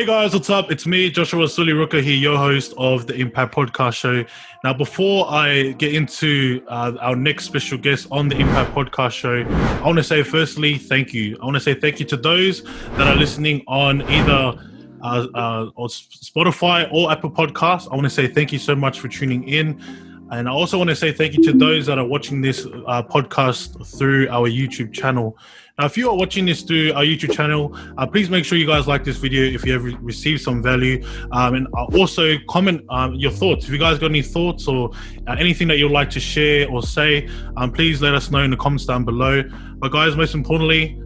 Hey guys, what's up? It's me, Joshua Suliruka here, your host of the Impact Podcast Show. Now, before I get into our next special guest on the Impact Podcast Show, I want to say firstly, thank you. I want to say thank you to those that are listening on either on Spotify or Apple Podcasts. I want to say thank you so much for tuning in. And I also want to say thank you to those that are watching this podcast through our YouTube channel. Now, if you are watching this through our YouTube channel, please make sure you guys like this video if you have received some value. And also comment your thoughts. If you guys got any thoughts or anything that you'd like to share or say, please let us know in the comments down below. But guys, most importantly,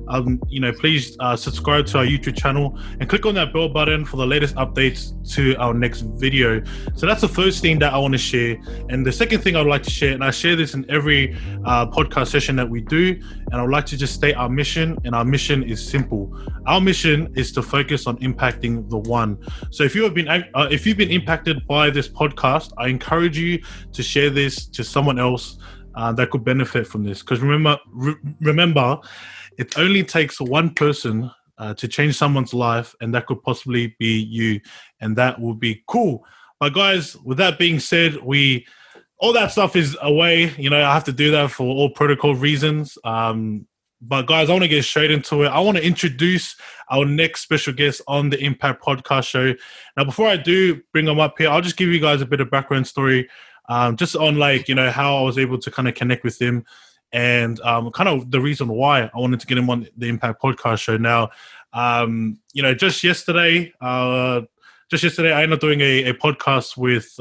please subscribe to our YouTube channel and click on that bell button for the latest updates to our next video. So that's the first thing that I want to share. And the second thing I'd like to share, and I share this in every podcast session that we do, and I'd like to just state our mission, and our mission is simple. Our mission is to focus on impacting the one. So if you've been impacted by this podcast, I encourage you to share this to someone else that could benefit from this. Because remember, it only takes one person to change someone's life, and that could possibly be you, and that would be cool. But guys, with that being said, all that stuff is away. I have to do that for all protocol reasons. But guys, I want to get straight into it. I want to introduce our next special guest on the Impact Podcast Show. Now, before I do bring them up here, I'll just give you guys a bit of background story, just on how I was able to kind of connect with him, and kind of the reason why I wanted to get him on the Impact Podcast Show. Now, just yesterday, I ended up doing a podcast with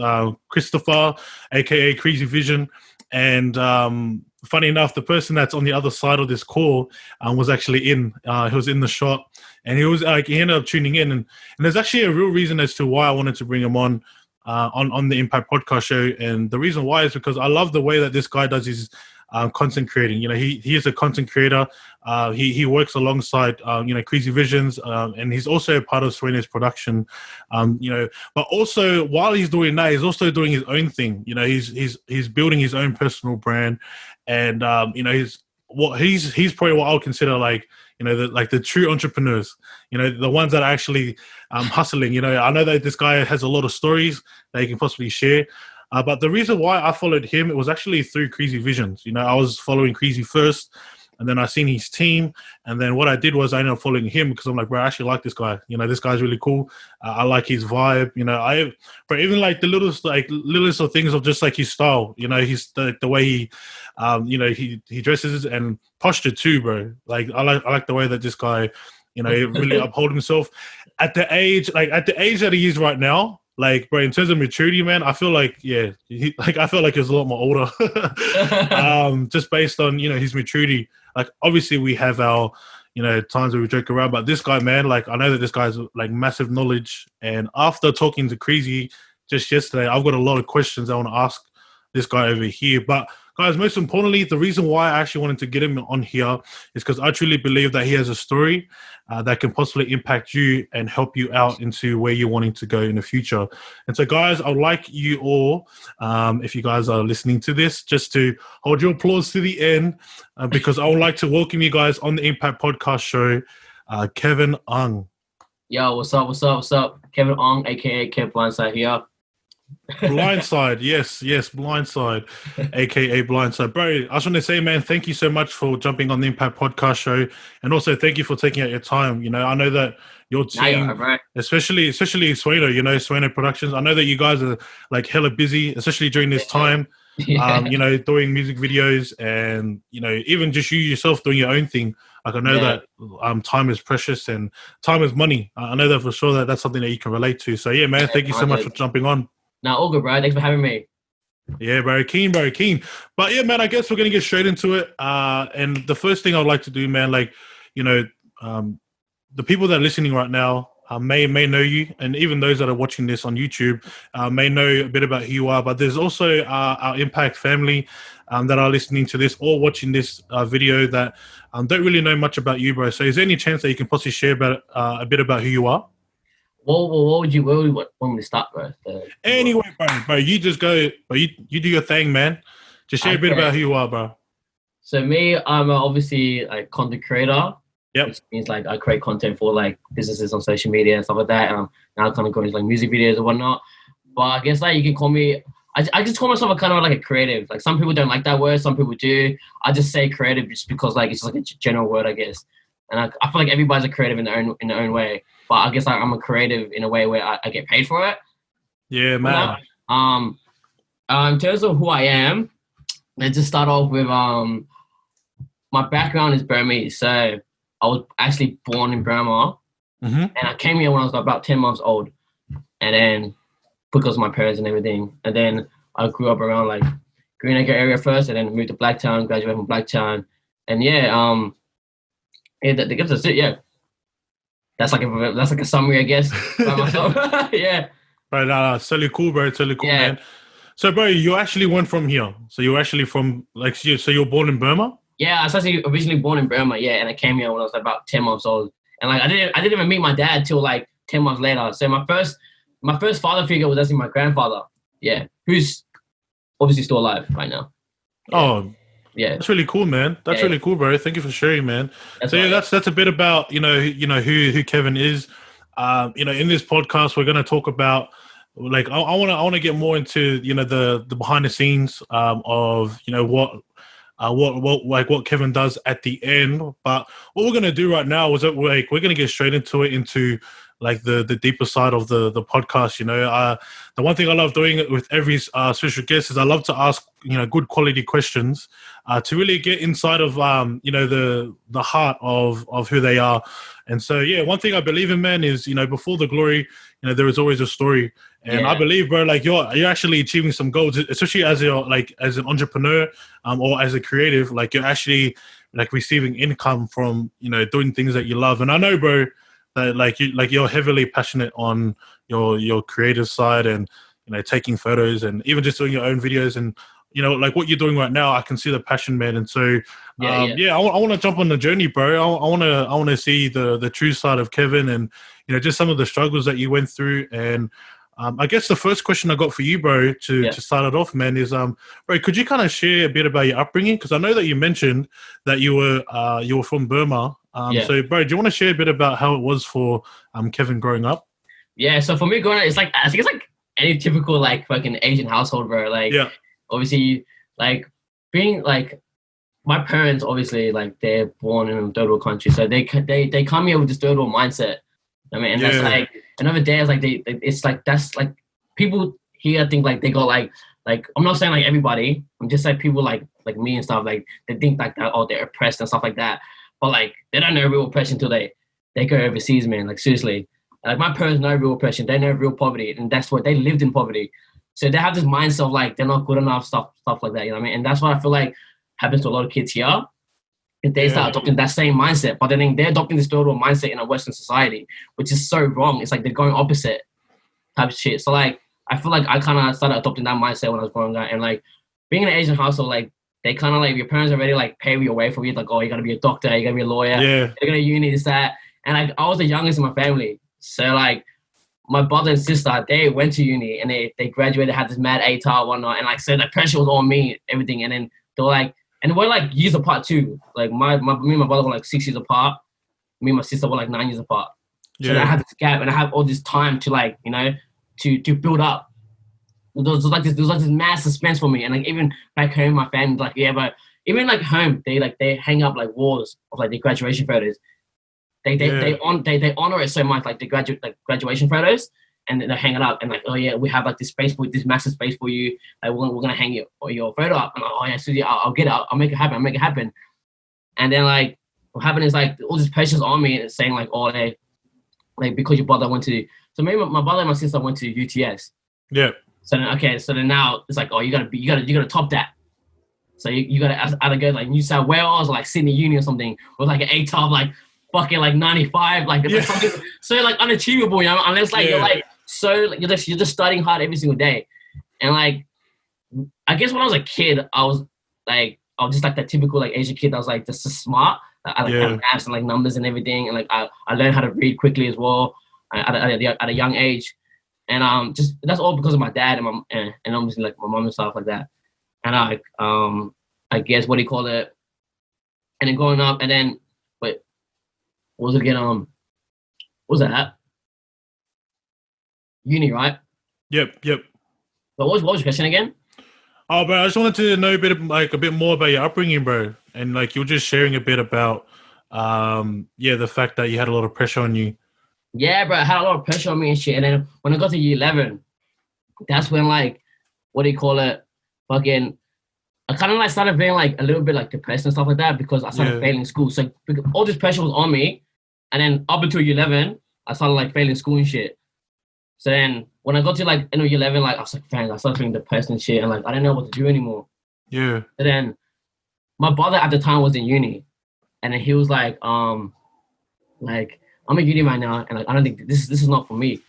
Christopher, aka KreezyVision, and funny enough, the person that's on the other side of this call was actually he was in the shot, and he ended up tuning in, and there's actually a real reason as to why I wanted to bring him on the Impact Podcast Show. And the reason why is because I love the way that this guy does his content creating. He is a content creator. He works alongside KreezyVision's, and he's also a part of Seuno Production. But also while he's doing that, he's also doing his own thing. He's building his own personal brand, and he's probably what I would consider the true entrepreneurs, the ones that are actually hustling. I know that this guy has a lot of stories that he can possibly share. But the reason why I followed him, it was actually through KreezyVision. I was following Kreezy first, and then I seen his team. And then what I did was I ended up following him because I'm like, bro, I actually like this guy. This guy's really cool. I like his vibe. But even the littlest of things of just like his style. He's the way he dresses, and posture too, bro. I like the way that this guy, he really uphold himself at the age that he is right now. Bro, in terms of maturity, man, I feel like, I feel like he's a lot more older, just based on, his maturity. Obviously we have our, times where we joke around, but this guy, man, I know that this guy's massive knowledge. And after talking to Kreezy just yesterday, I've got a lot of questions I want to ask this guy over here. But guys, most importantly, the reason why I actually wanted to get him on here is because I truly believe that he has a story that can possibly impact you and help you out into where you're wanting to go in the future. And so, guys, I'd like you all, if you guys are listening to this, just to hold your applause to the end, because I would like to welcome you guys on the Impact Podcast Show, Kevin Aung. Yo, what's up? Kevin Aung, aka Kev Blindside here. Blindside, yes, Blindside, aka Blindside. Bro, I just want to say, man, thank you so much for jumping on the Impact Podcast Show, and also thank you for taking out your time. I know that your team, especially Seuno, Seuno Productions, I know that you guys are hella busy, especially during this time. Doing music videos, and even just you yourself doing your own thing. I know that time is precious and time is money. I know that for sure that's something that you can relate to. So yeah, man, thank you so much for jumping on. Now, all good, bro. Thanks for having me. Yeah, very keen. But yeah, man, I guess we're going to get straight into it. And the first thing I'd like to do, man, the people that are listening right now may know you, and even those that are watching this on YouTube may know a bit about who you are. But there's also our Impact family that are listening to this or watching this video that don't really know much about you, bro. So is there any chance that you can possibly share a bit about who you are? Where would you want me to start, bro? Anyway, bro, you just go, but you do your thing, man. Just share a bit about who you are, bro. So me, I'm obviously a content creator. Yep. which means like I create content for like businesses on social media and stuff like that. And I'm now kind of going into like music videos and whatnot. But I guess like you can call me, I just call myself a kind of like a creative. Like some people don't like that word, some people do. I just say creative just because like it's just like a general word, I guess. And I feel like everybody's a creative in their own way. But I guess like, I'm a creative in a way where I get paid for it. Yeah, man. In terms of who I am, let's just start off with my background is Burmese. So I was actually born in Burma, and I came here when I was about 10 months old, and then because of my parents and everything, and then I grew up around like Green Acre area first, and then moved to Blacktown, graduated from Blacktown, and that's it. Yeah, that's like a summary, I guess, by myself. Yeah. Right, totally cool, bro. Totally cool, Yeah. man. So, bro, you actually went from here. So you're actually from like, so you're born in Burma? Yeah, I was actually originally born in Burma. Yeah, and I came here when I was about 10 months old, and like I didn't even meet my dad till like 10 months later. So my first father figure was actually my grandfather. Yeah, who's obviously still alive right now. Yeah. Oh, yeah, that's really cool, man. That's really cool, bro. Thank you for sharing, man. That's a bit about who Kevin is. In this podcast, we're gonna talk about like I want to get more into the behind the scenes of what Kevin does at the end. But what we're gonna do right now is that we're gonna get straight into like the deeper side of the podcast. The one thing I love doing with every special guest is I love to ask good quality questions to really get inside of the heart of who they are. And so one thing I believe in, man, is before the glory there is always a story. And I believe, bro, like you're actually achieving some goals, especially as an entrepreneur or as a creative. Like you're actually like receiving income from doing things that you love. And I know, bro, that you're heavily passionate on your creative side and taking photos and even just doing your own videos and like what you're doing right now. I can see the passion, man. And so I want to jump on the journey, bro. I want to see the true side of Kevin and just some of the struggles that you went through. And I guess the first question I got for you, bro, to start it off, man, is bro, could you kind of share a bit about your upbringing? Because I know that you mentioned that you were from Burma. So, bro, do you want to share a bit about how it was for Kevin growing up? Yeah. So for me growing up, I think it's like any typical like fucking Asian household, bro. Like, obviously, like being like my parents, obviously, like they're born in a third world country, so they come here with this third world mindset. I mean, and that's like another day is like it's like that's like people here think like they got like I'm not saying like everybody. I'm just like people like me and stuff. Like they think like that, oh, they're oppressed and stuff like that. But like they don't know real oppression until they go overseas, man. Like seriously, like my parents know real oppression. They know real poverty, and that's what they lived in poverty. So they have this mindset of like they're not good enough, stuff like that. You know what I mean? And that's what I feel like happens to a lot of kids here. If they start adopting that same mindset, but then they're adopting this total mindset in a Western society, which is so wrong. It's like they're going opposite type of shit. So like I feel like I kind of started adopting that mindset when I was growing up, and like being in an Asian household, like they kind of like your parents already like pave you away from you, like, oh, you gotta be a doctor, you gotta be a lawyer, you're gonna uni, this, that. And like I was the youngest in my family, so like my brother and sister, they went to uni and they graduated, had this mad ATAR, whatnot, and like so the pressure was on me, everything, and then they were like. And we're like years apart too. Like me and my brother were like 6 years apart. Me and my sister were like 9 years apart. So I had this gap and I have all this time to like, to build up. There was like this mad suspense for me. And like even back home, my family like, but even like home, they hang up like walls of like their graduation photos. They honor it so much, like the graduation photos. And then they hang it up and like, oh yeah, we have like this massive space for you. Like we're gonna hang your photo up. And like, oh yeah, Susie, I'll get it. I'll make it happen. And then like what happened is like all this pressures on me and saying like, oh, they like because your brother went to. So maybe my brother and my sister went to UTS. Yeah. So then now it's like, oh, you gotta top that. So you gotta either go like New South Wales or like Sydney Uni or something with like an ATAR like fucking like 95, like it's like something so like unachievable, unless like you're like. So like, you're just studying hard every single day, and like I guess when I was a kid, I was just like that typical like Asian kid. I was like just smart. I like had maths and like numbers and everything, and like I learned how to read quickly as well at a young age, and just that's all because of my dad and obviously like my mom and stuff like that, and I guess what do you call it, and then growing up, and then what was it again? What was that? Uni, right? Yep. But what was your question again? Oh, bro, I just wanted to know a bit more about your upbringing, bro, and like you were just sharing a bit about, the fact that you had a lot of pressure on you. Yeah, bro, I had a lot of pressure on me and shit. And then when I got to year 11, that's when like, what do you call it? Fucking, I kind of like started being like a little bit like depressed and stuff like that because I started failing school. So all this pressure was on me, and then up until year 11, I started like failing school and shit. So then when I got to like end of year 11, like I was like, fam, I started feeling depressed and shit, and like I didn't know what to do anymore. Yeah. So then my brother at the time was in uni, and then he was like, like I'm in uni right now, and like I don't think this is not for me.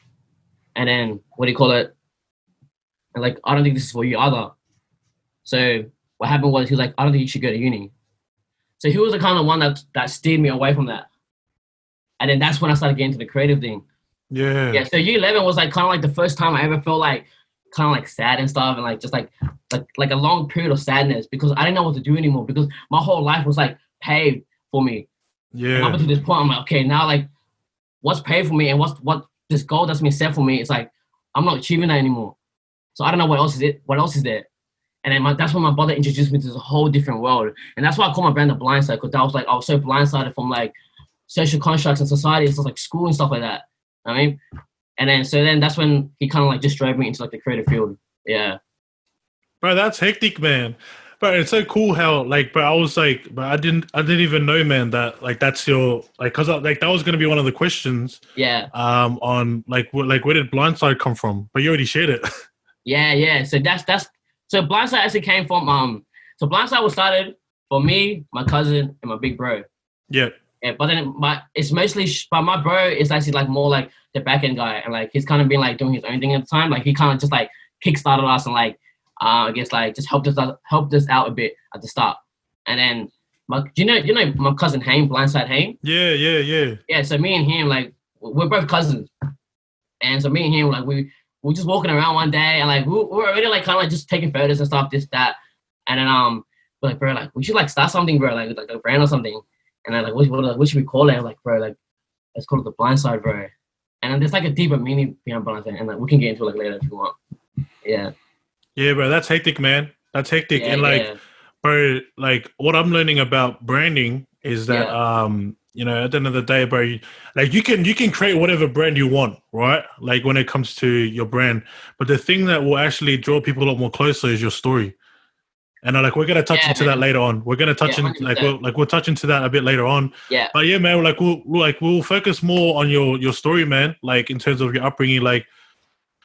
And then what do you call it? And like I don't think this is for you either. So what happened was he was like, I don't think you should go to uni. So he was the kind of one that steered me away from that. And then that's when I started getting into the creative thing. Yeah. Yeah. So year 11 was like kind of like the first time I ever felt like kind of like sad and stuff, and like just like a long period of sadness because I didn't know what to do anymore because my whole life was like paved for me. Yeah. And up until this point, I'm like, okay, now like what's paid for me and what this goal that's been set for me, it's like I'm not achieving that anymore. So I don't know what else is there. And then that's when my brother introduced me to this whole different world. And that's why I call my brand the Blindside, because I was so blindsided from like social constructs and society, so like school and stuff like that. I mean, and then that's when he kind of like just drove me into like the creative field. Yeah. Bro, that's hectic, man. But it's so cool how like, but I was like, but I didn't even know, man, that like that's your like, cause like that was gonna be one of the questions. Yeah. On like where did Blindside come from? But you already shared it. Yeah. So so Blindside actually came from so Blindside was started for me, my cousin, and my big bro. Yeah. Yeah, but then it's mostly but my bro is actually like more like the back end guy, and like he's kind of been like doing his own thing at the time. Like he kind of just like kickstarted us and like I guess like just helped us out a bit at the start. And then you know my cousin Haim, Blindside Haim? Yeah. Yeah, so me and him, like we're both cousins. And so me and him, like we were just walking around one day, and like we were already like kind of like just taking photos and stuff, this, that. And then we're like, bro, like we should like start something, bro, like a brand or something. And then like what should we call it? Like, bro, like let's call it the Blindside, bro. And then there's like a deeper meaning behind Blindside, and like we can get into it like later if you want. Yeah. Yeah, bro, that's hectic, man. That's hectic. And like, bro, like what I'm learning about branding is that at the end of the day, bro, like you can create whatever brand you want, right? Like when it comes to your brand. But the thing that will actually draw people a lot more closer is your story. And like we're gonna touch into that later on. We're gonna touch we'll touch into that a bit later on. Yeah. But yeah, man, we'll focus more on your story, man. Like in terms of your upbringing. Like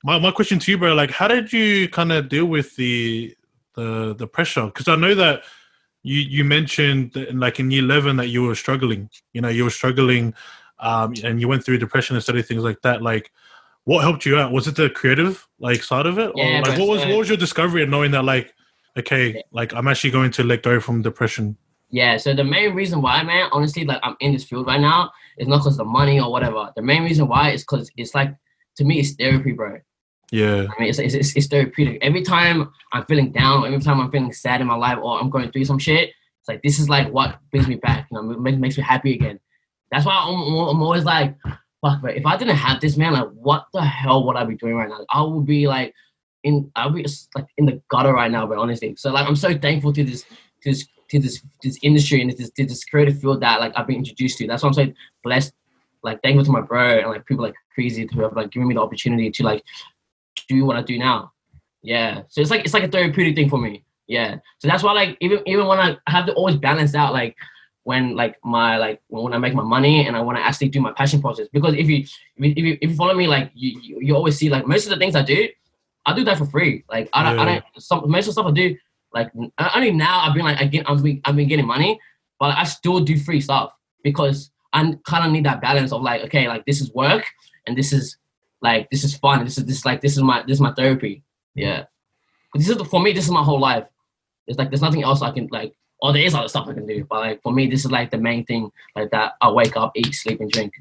my question to you, bro, like how did you kind of deal with the pressure? Because I know that you mentioned that in year 11 that you were struggling. You were struggling, and you went through depression and study things like that. Like, what helped you out? Was it the creative like side of it, or like what was your discovery of knowing that like, okay, like I'm actually going to let go from depression? Yeah. So the main reason why, man, honestly, like I'm in this field right now, is not because of the money or whatever. The main reason why is because it's like, to me, it's therapy, bro. Yeah. I mean, it's therapeutic. Every time I'm feeling down, or every time I'm feeling sad in my life, or I'm going through some shit, it's like this is like what brings me back. Makes me happy again. That's why I'm always like, fuck, bro. If I didn't have this, man, like what the hell would I be doing right now? I would be like I'll be like in the gutter right now, bro. Honestly. So like I'm so thankful to this industry and to this creative field that like I've been introduced to. That's why I'm so blessed. Like thankful to my bro and like people like Kreezy who have like given me the opportunity to like do what I do now. Yeah. So it's like a therapeutic thing for me. Yeah. So that's why like even when I have to always balance out like when like when I make my money and I want to actually do my passion process, because if you follow me, like you always see like most of the things I do that for free. Like I don't most of the stuff I do, like only now I've been getting money, but I still do free stuff because I kind of need that balance of like, okay, like this is work and this is fun. This is my therapy. Yeah. For me, this is my whole life. It's like there's nothing else I can like. Or there is other stuff I can do, but like for me, this is like the main thing. Like that, I wake up, eat, sleep, and drink.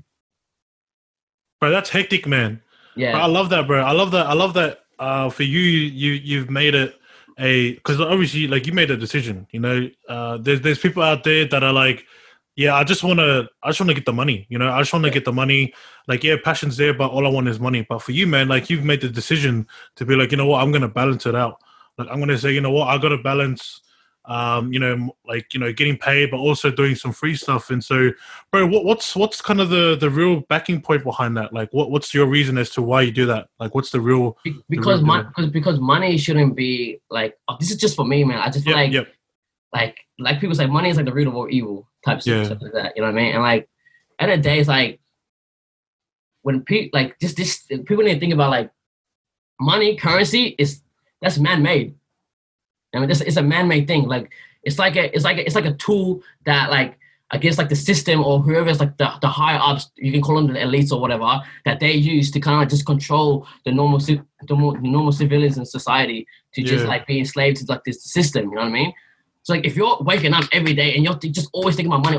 Bro, that's hectic, man. Yeah, bro, I love that, bro. I love that. For you've made it because obviously, like you made a decision. There's people out there that are like, Yeah, I just wanna get the money. You know, I just wanna get the money. Like, yeah, passion's there, but all I want is money. But for you, man, like you've made the decision to be like, you know what, I'm gonna balance it out. Like I'm gonna say, you know what, I gotta balance. Like getting paid, but also doing some free stuff. And so, bro, what's kind of the real backing point behind that? Like, what's your reason as to why you do that? Like, what's the real because money shouldn't be like, oh, this is just for me, man. I just feel like people say money is like the root of all evil type stuff like that. You know what I mean? And like at the end of the day, it's like when people like just people need to think about like money, currency that's man-made. I mean, it's a man-made thing. Like it's like a tool that like I guess like the system or whoever's like the higher ups, you can call them the elites or whatever, that they use to kind of just control the normal civilians in society to just like be enslaved to like this system. You know what I mean? So like if you're waking up every day and you're just always thinking about money,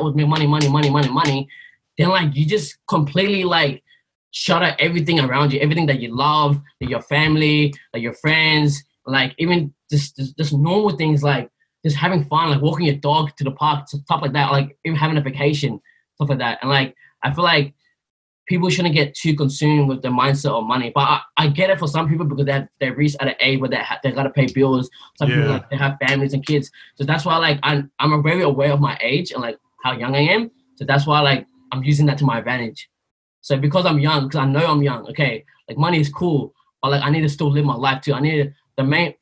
then like you just completely like shut out everything around you, everything that you love, like your family, like your friends, like even just normal things like just having fun, like walking your dog to the park, stuff like that, like even having a vacation, stuff like that. And like I feel like people shouldn't get too consumed with the mindset of money. But I get it for some people because they've reached at an age where they got to pay bills. Some people like they have families and kids. So that's why like I'm very aware of my age and like how young I am. So that's why like I'm using that to my advantage. So because I'm young, because I know I'm young, okay, like money is cool, but like I need to still live my life too. The main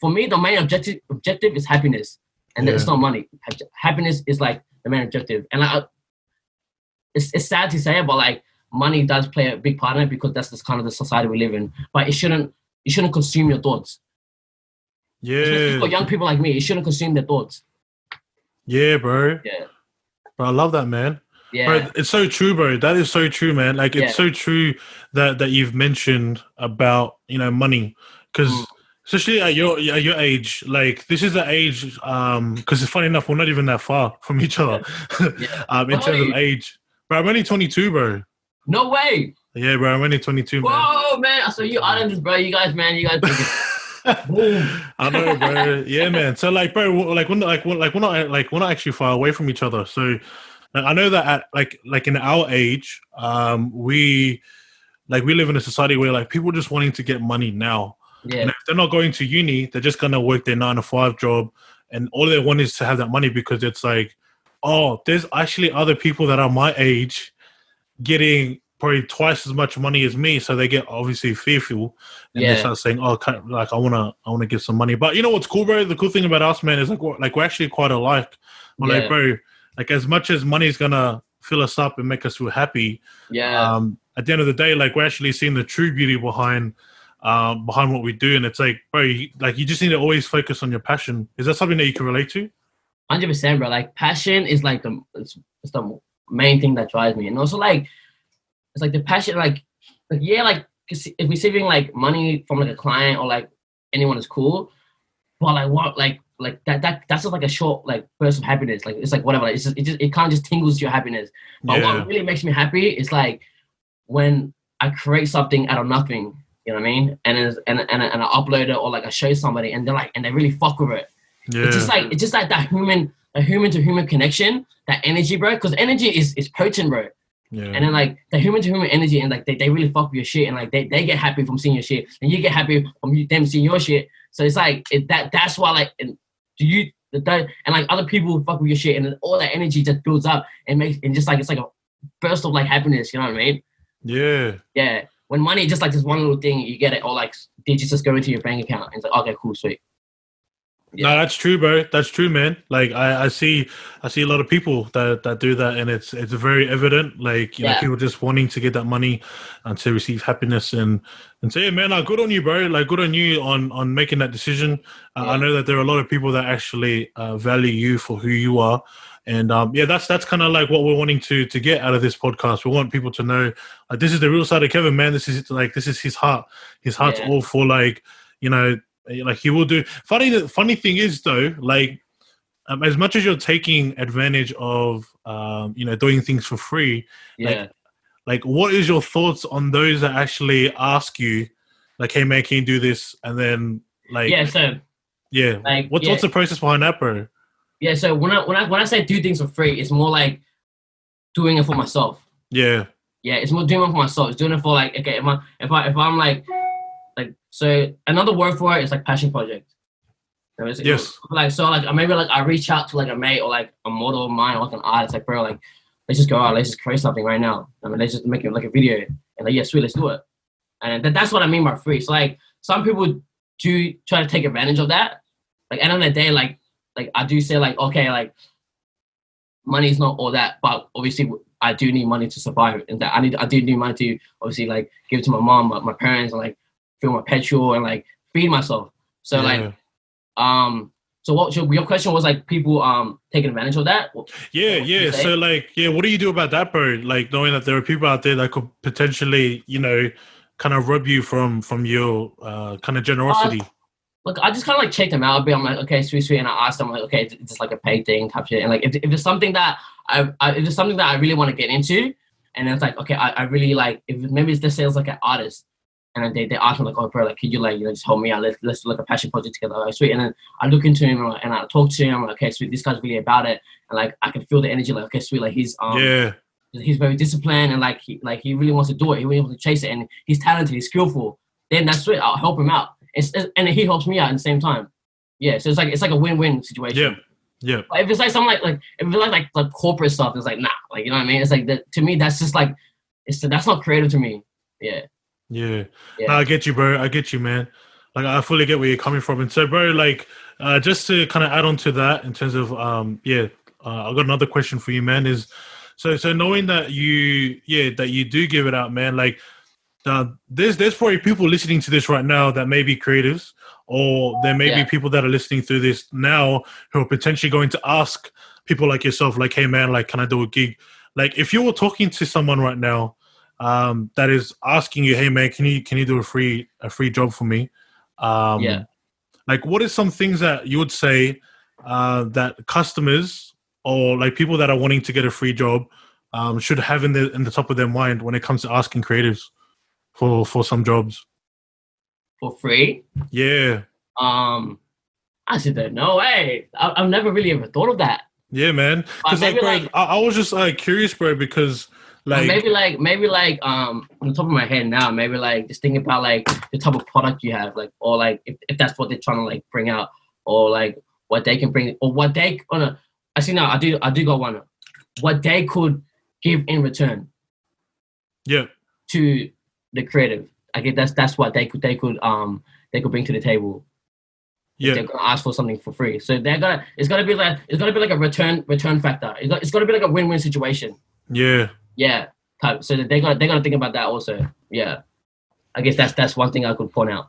objective is happiness, and it's not money. Happiness is like the main objective, and like it's sad to say, but like money does play a big part in it because that's just kind of the society we live in. But it shouldn't consume your thoughts. Yeah. Especially for young people like me, it shouldn't consume their thoughts. Yeah, bro. Yeah. Bro, I love that, man. Yeah. Bro, it's so true, bro. That is so true, man. Like it's so true that you've mentioned about, money. Because especially at your age, like this is the age, because it's funny enough, we're not even that far from each other. In terms of age. Bro, I'm only 22, bro. No way. Yeah, bro, I'm only 22, man. Whoa, man. So you islanders, bro. You guys. Boom. I know, bro. Yeah, man. So like, bro, like we're not actually far away from each other. So I know that at like in our age, we live in a society where like people just wanting to get money now. Yeah. And if they're not going to uni, they're just gonna work their 9-to-5 job, and all they want is to have that money because it's like, oh, there's actually other people that are my age getting probably twice as much money as me, so they get obviously fearful, and they start saying, "Oh, like I wanna get some money." But you know what's cool, bro? The cool thing about us, man, is like we're actually quite alike. Like, bro, like as much as money's gonna fill us up and make us feel happy, at the end of the day, like we're actually seeing the true beauty behind what we do, and it's like, bro, you just need to always focus on your passion. Is that something that you can relate to? 100%, bro. Like passion is like it's the main thing that drives me, and also like it's like the passion, like if receiving like money from like a client or like anyone is cool, but like what like that's just like a short like burst of happiness. Like it's like whatever. Like, it kind of just tingles your happiness. But what really makes me happy is like when I create something out of nothing. You know what I mean? And I upload it or like I show somebody and they really fuck with it. Yeah. It's just like that human to human connection, that energy, bro. Because energy is potent, bro. Yeah. And then like the human to human energy, and like they really fuck with your shit, and like they get happy from seeing your shit, and you get happy from them seeing your shit. So it's like that's why like and like other people fuck with your shit, and then all that energy just builds up and makes and just like it's like a burst of like happiness. You know what I mean? Yeah. Yeah. When money just like this one little thing, you get it, or like digits just go into your bank account, and it's like okay, cool, sweet. Yeah. No, that's true, bro. That's true, man. Like I see a lot of people that do that, and it's very evident. Like you know, people just wanting to get that money and to receive happiness, and so yeah, man. Good on you, bro. Like good on you on making that decision. I know that there are a lot of people that actually value you for who you are. And that's kind of like what we're wanting to get out of this podcast. We want people to know like this is the real side of Kevin, man. This is his heart. His heart's all for like, you know, like he will do. Funny thing is though, like as much as you're taking advantage of doing things for free, like what is your thoughts on those that actually ask you, like, hey man, can you do this? And then like what's the process behind that, bro? Yeah, so when I say do things for free, it's more like doing it for myself. Yeah. Yeah, it's more doing it for myself. It's doing it for like, okay, if I'm like so another word for it is like passion project. You know, Yes. Like so like maybe like I reach out to like a mate or like a model of mine or like an artist, like bro, like let's just go out, let's just create something right now. I mean, let's just make it like a video and like yeah, sweet, let's do it. And that's what I mean by free. So like some people do try to take advantage of that. Like end of the day, like I do say like okay, like money is not all that, but obviously I do need money to survive, and that I do need money to obviously like give to my mom, my parents, and like fill my petrol and like feed myself. So like so what? So your question was like people taking advantage of that? Yeah. So like what do you do about that, bro? Like knowing that there are people out there that could potentially, you know, kind of rob you from your kind of generosity. Look, I just kind of like check them out a bit. I'm like, okay, sweet, and I ask them like, okay, is this like a paid thing type shit? And like, if it's something that if it's something that I really want to get into, and it's like, okay, I really like, if maybe it's the sales like an artist, and then they ask me like, oh, bro, like, could you like, you know, just help me out? Let's do like a passion project together. Like, sweet, and then I look into him and I talk to him. I'm like, okay, sweet, this guy's really about it, and like I can feel the energy. Like, okay, sweet, like he's very disciplined and like he really wants to do it. He really wants to chase it, and he's talented, he's skillful. Then that's sweet. I'll help him out. And he helps me out at the same time. Yeah, so it's like a win-win situation. Yeah. But if it's like something like if it's like corporate stuff, it's like nah, like you know what I mean. It's like that to me. That's just like that's not creative to me. Yeah. No, I get you, bro. I get you, man. Like I fully get where you're coming from. And so, bro, like just to kind of add on to that in terms of I've got another question for you, man. Is so knowing that you do give it out, man. Like. There's probably people listening to this right now that may be creatives, or there may be people that are listening through this now who are potentially going to ask people like yourself, like, hey man, like, can I do a gig? Like, if you were talking to someone right now that is asking you, hey man, can you do a free job for me? Like, what is some things that you would say that customers or like people that are wanting to get a free job should have in the top of their mind when it comes to asking creatives for some jobs? For free? Yeah. I said, no way. I've never really ever thought of that. Yeah, man. Because like, bro, I was just curious, bro, because like maybe on the top of my head now, maybe like just thinking about like the type of product you have, like, or like if that's what they're trying to like bring out, or like what they can bring, or what they I see now. I do got one. What they could give in return. Yeah. To the creative, I guess that's what they could bring to the table. Yeah, they're gonna ask for something for free, so it's gotta be like a return factor. It's gotta be like a win-win situation. Yeah. Type. So they gotta think about that also. Yeah, I guess that's one thing I could point out.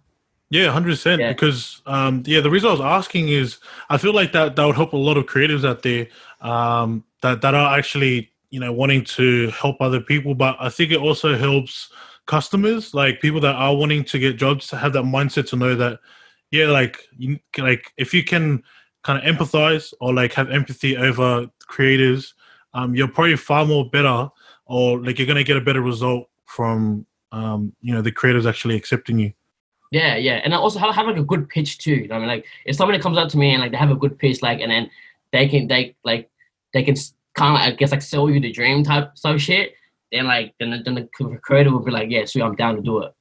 Yeah, 100%. Because the reason I was asking is I feel like that would help a lot of creatives out there that are actually, you know, wanting to help other people, but I think it also helps customers, like people that are wanting to get jobs, to have that mindset to know that, like if you can kind of empathize or like have empathy over creatives, you're probably far more better, or like you're going to get a better result from, the creators actually accepting you. Yeah. And I also have like a good pitch too. You know what I mean? Like if somebody comes up to me and like they have a good pitch, like, and then they can kind of, I guess, like sell you the dream type shit. Then the creator will be like, yeah, sweet, I'm down to do it.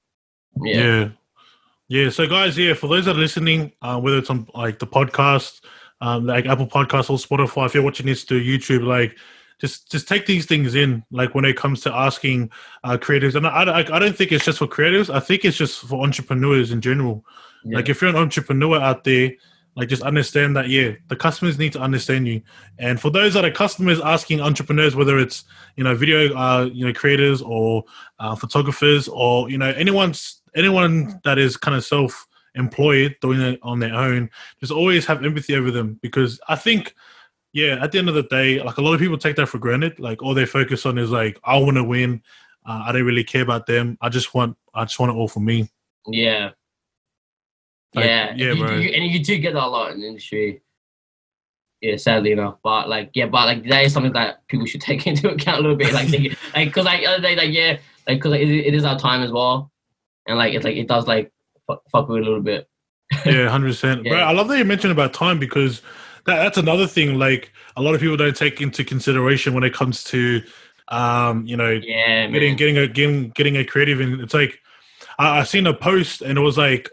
Yeah. So guys, for those that are listening, whether it's on like the podcast, like Apple Podcasts or Spotify, if you're watching this through YouTube, like just take these things in, like when it comes to asking creatives. And I don't think it's just for creatives. I think it's just for entrepreneurs in general. Like if you're an entrepreneur out there, like just understand that, the customers need to understand you. And for those that are customers asking entrepreneurs, whether it's, video, creators or photographers, or, anyone that is kind of self-employed doing it on their own, just always have empathy over them. Because I think, at the end of the day, like a lot of people take that for granted. Like all they focus on is like, I want to win. I don't really care about them. I just want it all for me. Yeah. Like, bro. You do get that a lot in the industry. Yeah, sadly enough. But that is something that people should take into account a little bit. Like, thinking, like, because like other day, because it is our time as well, and like it's like it does like fuck with it a little bit. Yeah, 100%. Bro, I love that you mentioned about time, because that's another thing. Like a lot of people don't take into consideration when it comes to getting a creative, and it's like I seen a post and it was like,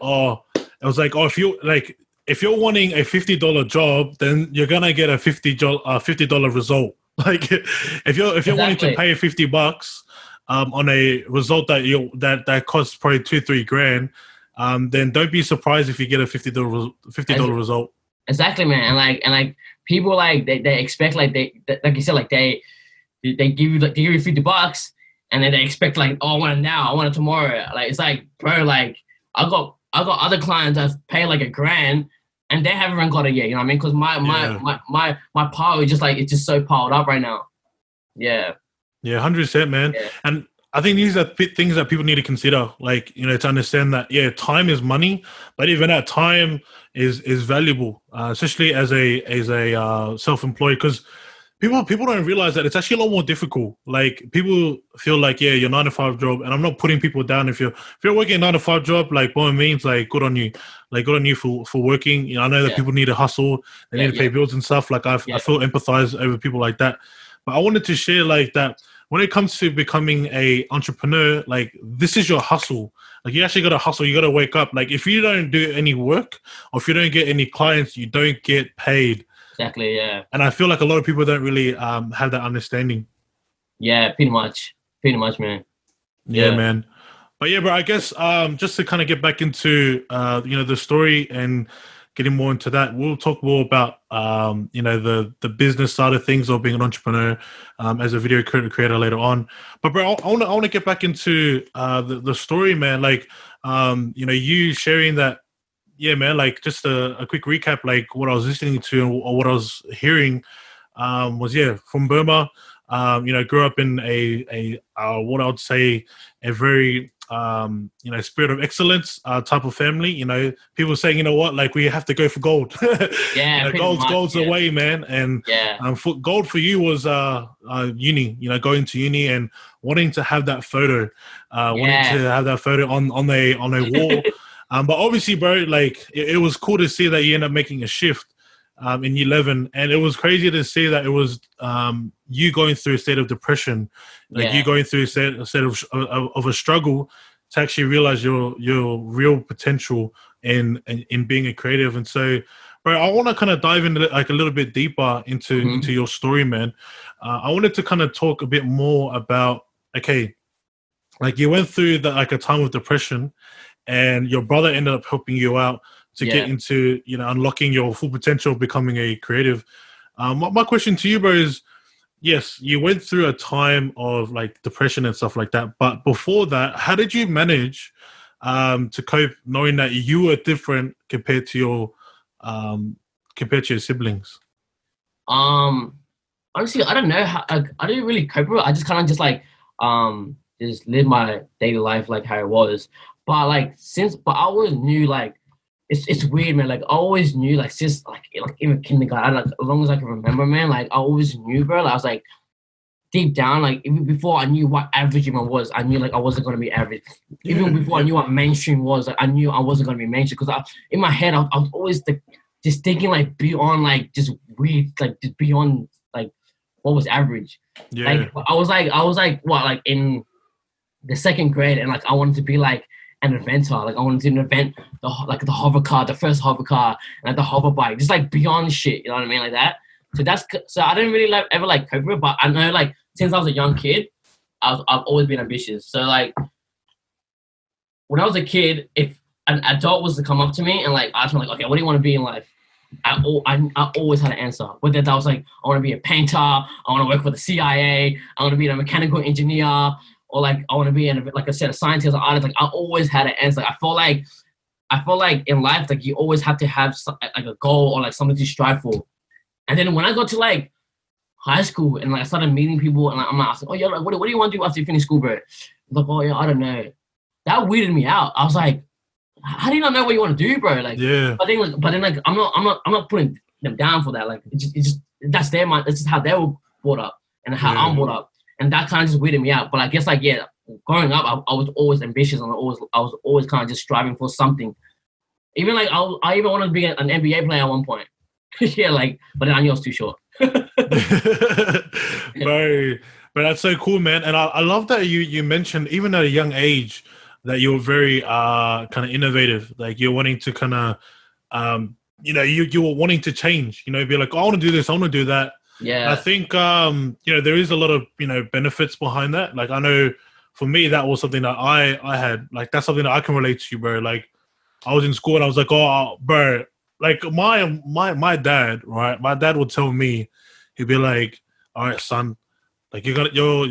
if you're wanting a $50 job, then you're gonna get a $50 result. Like if you're wanting to pay $50 on a result that costs probably $2-3 grand, then don't be surprised if you get a $50 result. Exactly, man. And like people like they expect like you said, like they give you $50 and then they expect like, oh, I want it now, I want it tomorrow. Like it's like, bro, like I got other clients that pay like $1 grand and they haven't even got it yet. You know what I mean? Because my pile is just like, it's just so piled up right now. Yeah. Yeah, 100%, man. Yeah. And I think these are things that people need to consider, like, you know, to understand that, yeah, time is money, but even that time is valuable, especially as a self-employed, because people don't realize that it's actually a lot more difficult. Like people feel like, yeah, your 9-to-5 job, and I'm not putting people down. If you're working a 9-to-5 job, like by all means, like good on you, for working. You know, I know that people need to hustle, they need to pay bills and stuff. Like I feel empathize over people like that. But I wanted to share like that when it comes to becoming a entrepreneur, like this is your hustle. Like you actually got to hustle. You got to wake up. Like if you don't do any work or if you don't get any clients, you don't get paid. Exactly, yeah. And I feel like a lot of people don't really have that understanding. Yeah, pretty much, man. Yeah, man. But yeah, bro, I guess just to kind of get back into the story and getting more into that, we'll talk more about the business side of things or being an entrepreneur as a video creator later on. But bro, I want to get back into the story, man. Like you sharing that. Yeah, man, like just a quick recap, like what I was listening to or what I was hearing was, from Burma, grew up in a what I would say a very, spirit of excellence type of family. You know, people saying, you know what, like we have to go for gold. Yeah, gold's the way, man. And gold for you was uni, going to uni and wanting to have that photo, on a wall. But obviously, bro, like it was cool to see that you end up making a shift in year 11, and it was crazy to see that it was you going through a state of depression, like you going through a state of a struggle to actually realize your real potential in being a creative. And so, bro, I want to kind of dive into like a little bit deeper into your story, man. I wanted to kind of talk a bit more about, okay, like you went through a time of depression. And your brother ended up helping you out to get into, unlocking your full potential of becoming a creative. My question to you, bro, is, yes, you went through a time of like depression and stuff like that. But before that, how did you manage to cope knowing that you were different compared to your siblings? Honestly, I don't know how. I didn't really cope with it. I just kind of just just live my daily life like how it was. But but I always knew like it's weird, man. Like I always knew like since like even kindergarten, as long as I can remember, man. Like I always knew, bro. Like, I was like deep down, like even before I knew what average even was, I knew like I wasn't gonna be average. Even before I knew what mainstream was, like I knew I wasn't gonna be mainstream because in my head I was always just thinking like beyond like just weird, like just beyond like what was average. Yeah. Like I was like what, like in the 2nd grade, and like I wanted to be like an inventor. Like I wanted to invent the hover car, the first hover car, and like the hover bike, just like beyond shit. You know what I mean, like that. So I didn't really ever cope with it, but I know like since I was a young kid, I've always been ambitious. So like when I was a kid, if an adult was to come up to me and like ask me like, okay, what do you want to be in life? I always had an answer. Whether that was like, I want to be a painter, I want to work for the CIA, I want to be a mechanical engineer, or like I want to be like I said, a scientist or artist. Like I always had an answer. I feel like in life, like you always have to have like a goal or like something to strive for. And then when I got to like high school and like I started meeting people and like, I'm asking, oh yeah, like, what do you want to do after you finish school, bro? I'm like, oh yeah, I don't know. That weirded me out. I was like, how do you not know what you want to do, bro? Like, yeah. But then like I'm not putting them down for that. Like it's just that's their mind. That's just how they were brought up and how I'm brought up. And that kind of just weirded me out. But I guess like, yeah, growing up, I was always ambitious and I was always kind of just striving for something. Even like, I even wanted to be an NBA player at one point. Yeah, like, but then I knew I was too short. Bro, But that's so cool, man. And I love that you mentioned, even at a young age, that you're very kind of innovative. Like you're wanting to kind of, you were wanting to change. Be like, oh, I want to do this, I want to do that. Yeah. And I think there is a lot of benefits behind that. Like I know for me that was something that I had. Like that's something that I can relate to, bro. Like I was in school and I was like, oh, bro. Like my dad, right? My dad would tell me, he'd be like, all right, son. Like you're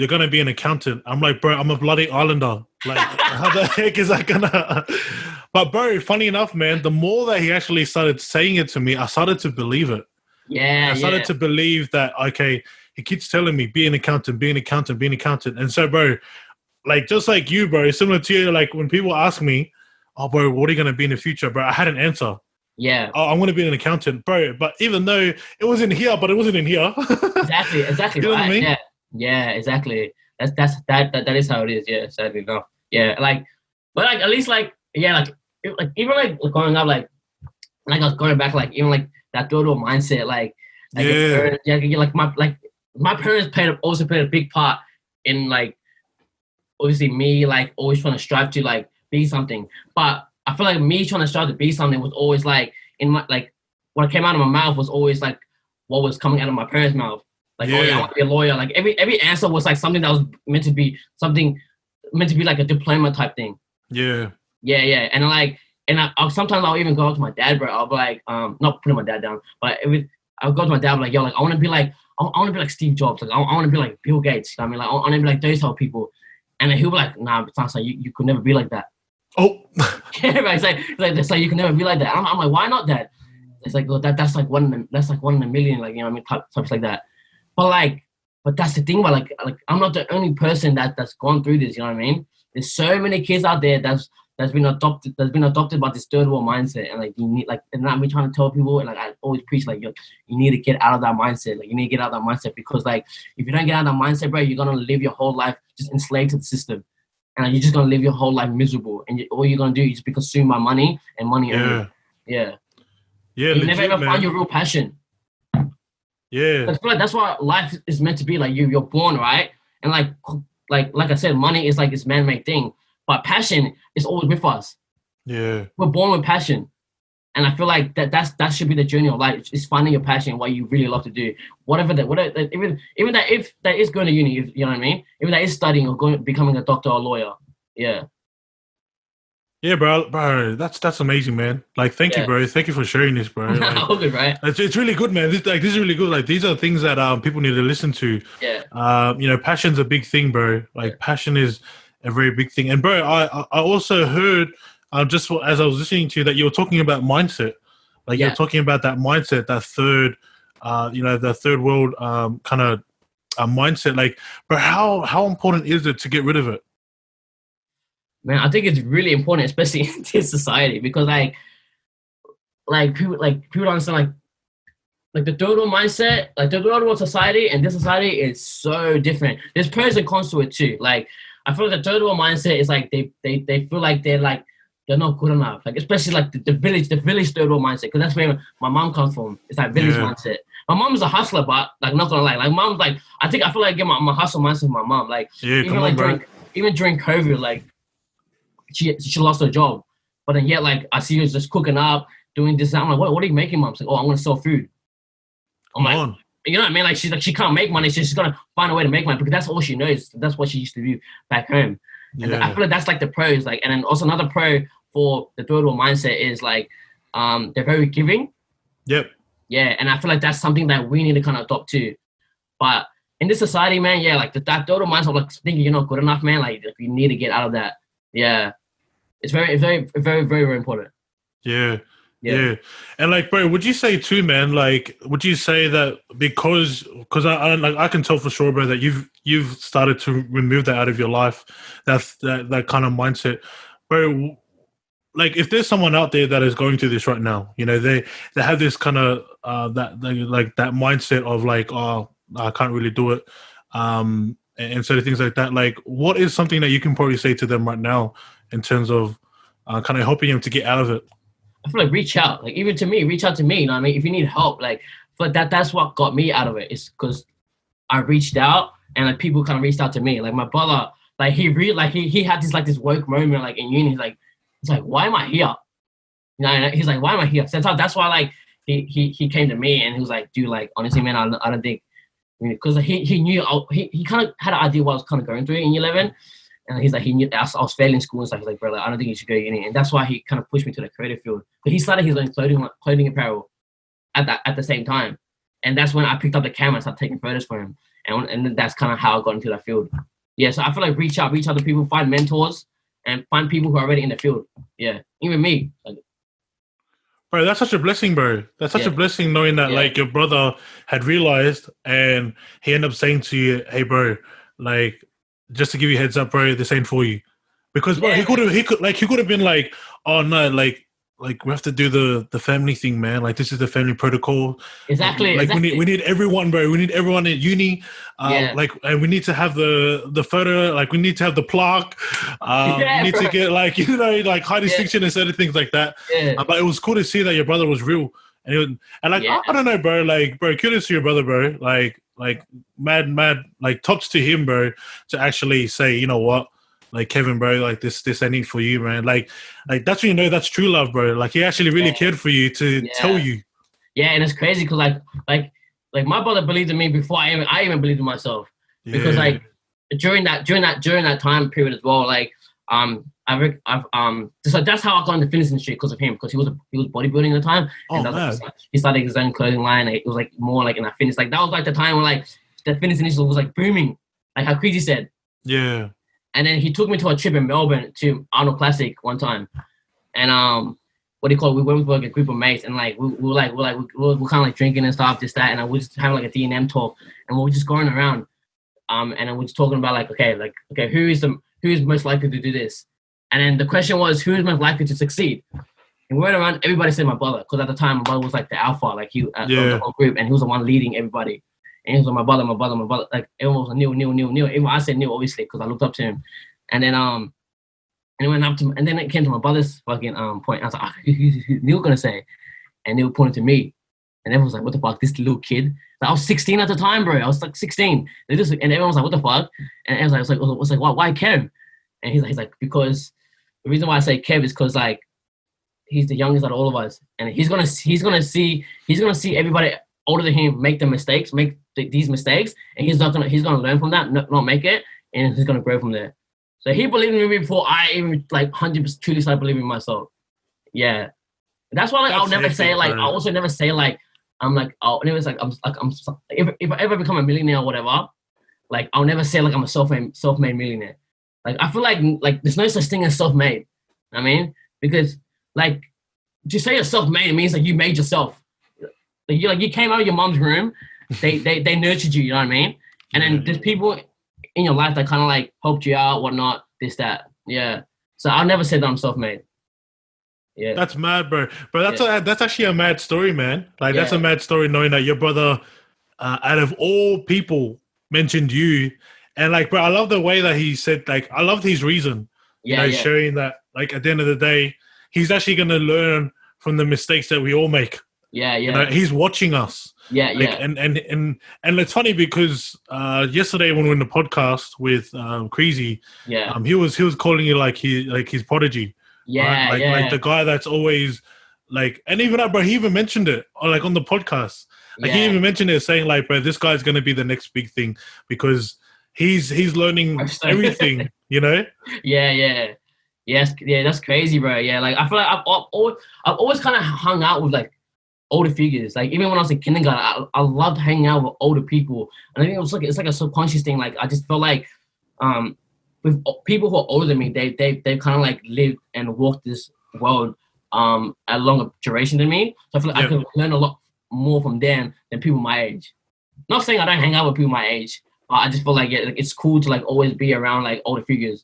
gonna be an accountant. I'm like, bro, I'm a bloody islander. Like, how the heck is that gonna? But bro, funny enough, man, the more that he actually started saying it to me, I started to believe it. Yeah, I started to believe that. Okay, he keeps telling me, be an accountant, be an accountant, be an accountant. And so, bro, like just like you, bro, similar to you. Like when people ask me, oh, bro, what are you gonna be in the future, bro? I had an answer. Yeah. Oh, I'm gonna be an accountant, bro. But even though it was in here, but it wasn't in here. Exactly. You know what I mean? Yeah, exactly. That is how it is. Yeah, sadly enough. Yeah, but at least even growing up, I was going back, even that total mindset, my parents also played a big part in obviously me always trying to strive to be something. But I feel like me trying to strive to be something was always in my what came out of my mouth was always what was coming out of my parents' mouth. Oh yeah, I want to be a lawyer. Every answer was something that was meant to be a diploma type thing. Yeah. And sometimes I'll even go up to my dad, bro. I'll be not putting my dad down, but I'll go to my dad, I want to be I want to be like Steve Jobs. I want to be like Bill Gates. I mean, I want to be like those type of people. And then he'll be like, nah, but you could never be like that. Oh. Yeah, right. It's like you can never be like that. I'm like, why not, Dad? It's like, well, that's like one in a million. You know what I mean? Types like that. But that's the thing about I'm not the only person that's gone through this. You know what I mean? There's so many kids out there that's been adopted by this third world mindset, and you need and not me trying to tell people, and I always preach you need to get out of that mindset. You need to get out of that mindset because if you don't get out of that mindset, bro, you're gonna live your whole life just enslaved to the system, and you're just gonna live your whole life miserable, and all you're gonna do is just be consumed by money and money only. Yeah. You never ever find your real passion. Yeah. I feel like that's what life is meant to be. You're born, right? And like I said, money is this man-made thing, but passion is always with us. Yeah. We're born with passion. And I feel like that should be the journey of life. It's finding your passion, what you really love to do. Whatever even that if that is going to uni, you know what I mean? Even that is studying or becoming a doctor or a lawyer. Yeah. Yeah, bro, that's amazing, man. Thank you, bro. Thank you for sharing this, bro. All good, right? It's really good, man. This is really good. These are things that people need to listen to. Yeah. Passion's a big thing, bro. Passion is a very big thing. And bro, I also heard just as I was listening to you that you were talking about mindset. You're talking about that mindset, that third, the third world kind of mindset. Bro, how important is it to get rid of it? Man, I think it's really important, especially in this society, because people don't understand the third world mindset, the third world society and this society is so different. There's pros and cons to it too. I feel like the third world mindset is they feel like they're not good enough. Especially the village third world mindset, because that's where my mom comes from. It's village mindset. My mom's a hustler, but not gonna lie. Mom's I feel like I get my hustle mindset from my mom. Even during COVID, she lost her job, but then yet I see her just cooking up, doing this. I'm like, what are you making, mom? She's like, oh, I'm gonna sell food. I'm like, you know what I mean? She can't make money. She's gonna find a way to make money because that's all she knows. That's what she used to do back home. And I feel like that's the pros. And then also another pro for the third world mindset is they're very giving. Yep. Yeah, and I feel like that's something that we need to kind of adopt too. But in this society, man, that third world mindset of thinking you're not good enough, man. You need to get out of that. Yeah, it's very, very, very, very important. Yeah. And bro, would you say too, man? Would you say that because I can tell for sure, bro, that you've started to remove that out of your life, that kind of mindset, bro. If there's someone out there that is going through this right now, they have this kind of that mindset of oh, I can't really do it, and sort of things like that. What is something that you can probably say to them right now in terms of kind of helping them to get out of it? I feel reach out. Even to me, reach out to me. You know what I mean? If you need help, but that's what got me out of it. Is because I reached out and like people kind of reached out to me. Like my brother, like he had this woke moment like in uni. He's like, why am I here? You know, and he's like, why am I here? So that's why like he came to me and he was like, dude, like honestly, man, I don't think, because he knew he kind of had an idea what I was kind of going through in year 11. And he's like, he knew I was failing school and stuff. He's like, bro, like, I don't think you should go to uni. And that's why he kind of pushed me to the creative field. But he started his own clothing apparel at the same time. And that's when I picked up the camera and started taking photos for him. And that's kind of how I got into that field. Yeah, so I feel like reach out to people, find mentors, and find people who are already in the field. Yeah, even me. Like, bro, that's such a blessing, bro. That's such a blessing knowing that like your brother had realized and he ended up saying to you, hey, bro, like, just to give you a heads up, bro, this ain't for you. Because bro, he could have been like, oh no, like we have to do the family thing, man. Like this is the family protocol. Exactly. Like we need everyone, bro. We need everyone at uni. Like, and we need to have the photo. Like we need to have the plaque. We need to get like high distinction and certain things like that. Yeah. But it was cool to see that your brother was real. And I don't know, bro. Like, bro, kudos to your brother, bro. Like mad, like tops to him, bro, to actually say, you know what, like Kevin, bro, like this ain't for you, man. Like that's when you know that's true love, bro. Like he actually really cared for you to tell you. Yeah, and it's crazy because like my brother believed in me before I even believed in myself. Yeah. Because like during that time period as well, like so that's how I got into fitness industry because of him, because he was bodybuilding at the time. And he started his own clothing line. It was like more like in that fitness. Like that was like the time when like the fitness industry was like booming, like how Kreezy said. Yeah. And then he took me to a trip in Melbourne to Arnold Classic one time, and we went with like a group of mates, and like we were kind of like drinking and stuff, this that, and I was just having like a D&M talk, and we were just going around, and then we're just talking about like okay, who is most likely to do this? And then the question was, who is most likely to succeed? And we went around, everybody said my brother, because at the time my brother was like the alpha, like he of the whole group, and he was the one leading everybody. And he was like, my brother. Like everyone was Neil. Even I said Neil, obviously, because I looked up to him. And then and it went up to, and then it came to my brother's fucking point. I was like, who's Neil gonna say? And Neil pointed to me, and everyone was like, what the fuck, this little kid? Like, I was 16 at the time, bro. I was like 16. And everyone was like, what the fuck? And I was like, why Kev? And he's like, because the reason why I say Kev is because like he's the youngest out of all of us, and he's gonna see everybody older than him make the mistakes, make these mistakes, and he's gonna learn from that, not make it, and he's gonna grow from there. So he believed in me before I even like 100% truly started believing in myself. Yeah, that's why like I'll never say like, I also never say like I'm like, oh, and it was like I'm if I ever become a millionaire or whatever, like I'll never say like I'm a self-made millionaire. Like I feel like there's no such thing as self-made. I mean, because like to say you're self-made, it means like you made yourself. Like you came out of your mom's room, they nurtured you, you know what I mean? And then there's people in your life that kind of like helped you out, whatnot, this, that. Yeah. So I'll never say that I'm self-made. Yeah. That's mad, bro. But that's actually a mad story, man. Like that's a mad story knowing that your brother, out of all people, mentioned you. And like, bro, I love the way that he said, like, I loved his reason. Showing that, like, at the end of the day, he's actually going to learn from the mistakes that we all make. Yeah. You know, he's watching us. Yeah. And it's funny because yesterday when we were in the podcast with Kreezy, he was calling you like his prodigy. Yeah, right? Like the guy that's always like, and even that, bro, he even mentioned it like on the podcast. Like he even mentioned it, saying like, bro, this guy's gonna be the next big thing because he's learning everything, you know? Yeah. Yes, yeah, that's crazy, bro. Yeah, like I feel like I've always kind of hung out with like older figures. Like even when I was in kindergarten, I loved hanging out with older people, and I think it's like a subconscious thing. Like I just felt like with people who are older than me, they kind of like lived and walked this world at a longer duration than me. So I feel like I could learn a lot more from them than people my age. Not saying I don't hang out with people my age, but I just feel like it's cool to like always be around like older figures.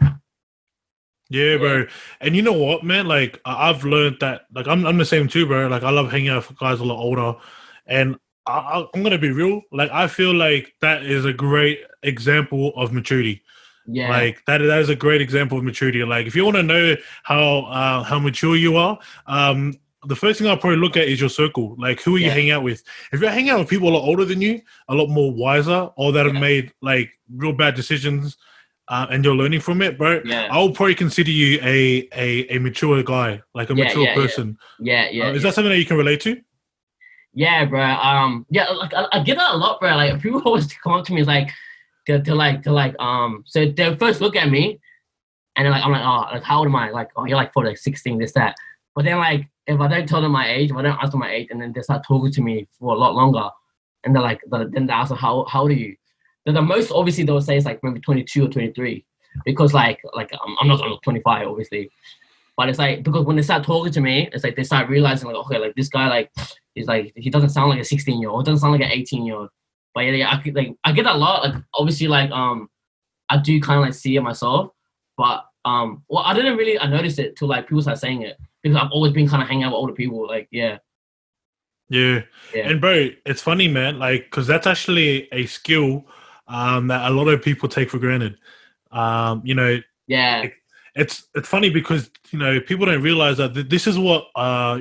Yeah, bro. And you know what, man? Like, I've learned that, like, I'm the same too, bro. Like, I love hanging out with guys a lot older. And I'm going to be real. Like, I feel like that is a great example of maturity. Yeah. Like, that is a great example of maturity. Like, if you want to know how mature you are, the first thing I'll probably look at is your circle. Like, who are you hanging out with? If you're hanging out with people a lot older than you, a lot more wiser, or that have made like real bad decisions, and you're learning from it, bro, I'll probably consider you a mature guy, like a mature person. Is that something that you can relate to? Yeah, bro. Like I get that a lot, bro. Like people always come up to me like, so they first look at me, and they're like, I'm like, oh, like how old am I? Like, oh, you're like 40, like 16, this, that. But then like, if I don't tell them my age, if I don't ask them my age, and then they start talking to me for a lot longer, and they're like, then they ask them, how old are you? Then the most obviously they'll say is like maybe 22 or 23, because like I'm not 25 obviously, but it's like because when they start talking to me, it's like they start realizing like, okay, like this guy like is like he doesn't sound like a 16-year-old, doesn't sound like an 18-year-old. But yeah, I get a lot. Like obviously like I do kind of like see it myself, but well I didn't really notice it till like people start saying it, because I've always been kind of hanging out with older people. Like yeah. And bro, it's funny, man, like because that's actually a skill that a lot of people take for granted. You know, it's funny because you know people don't realize that this is what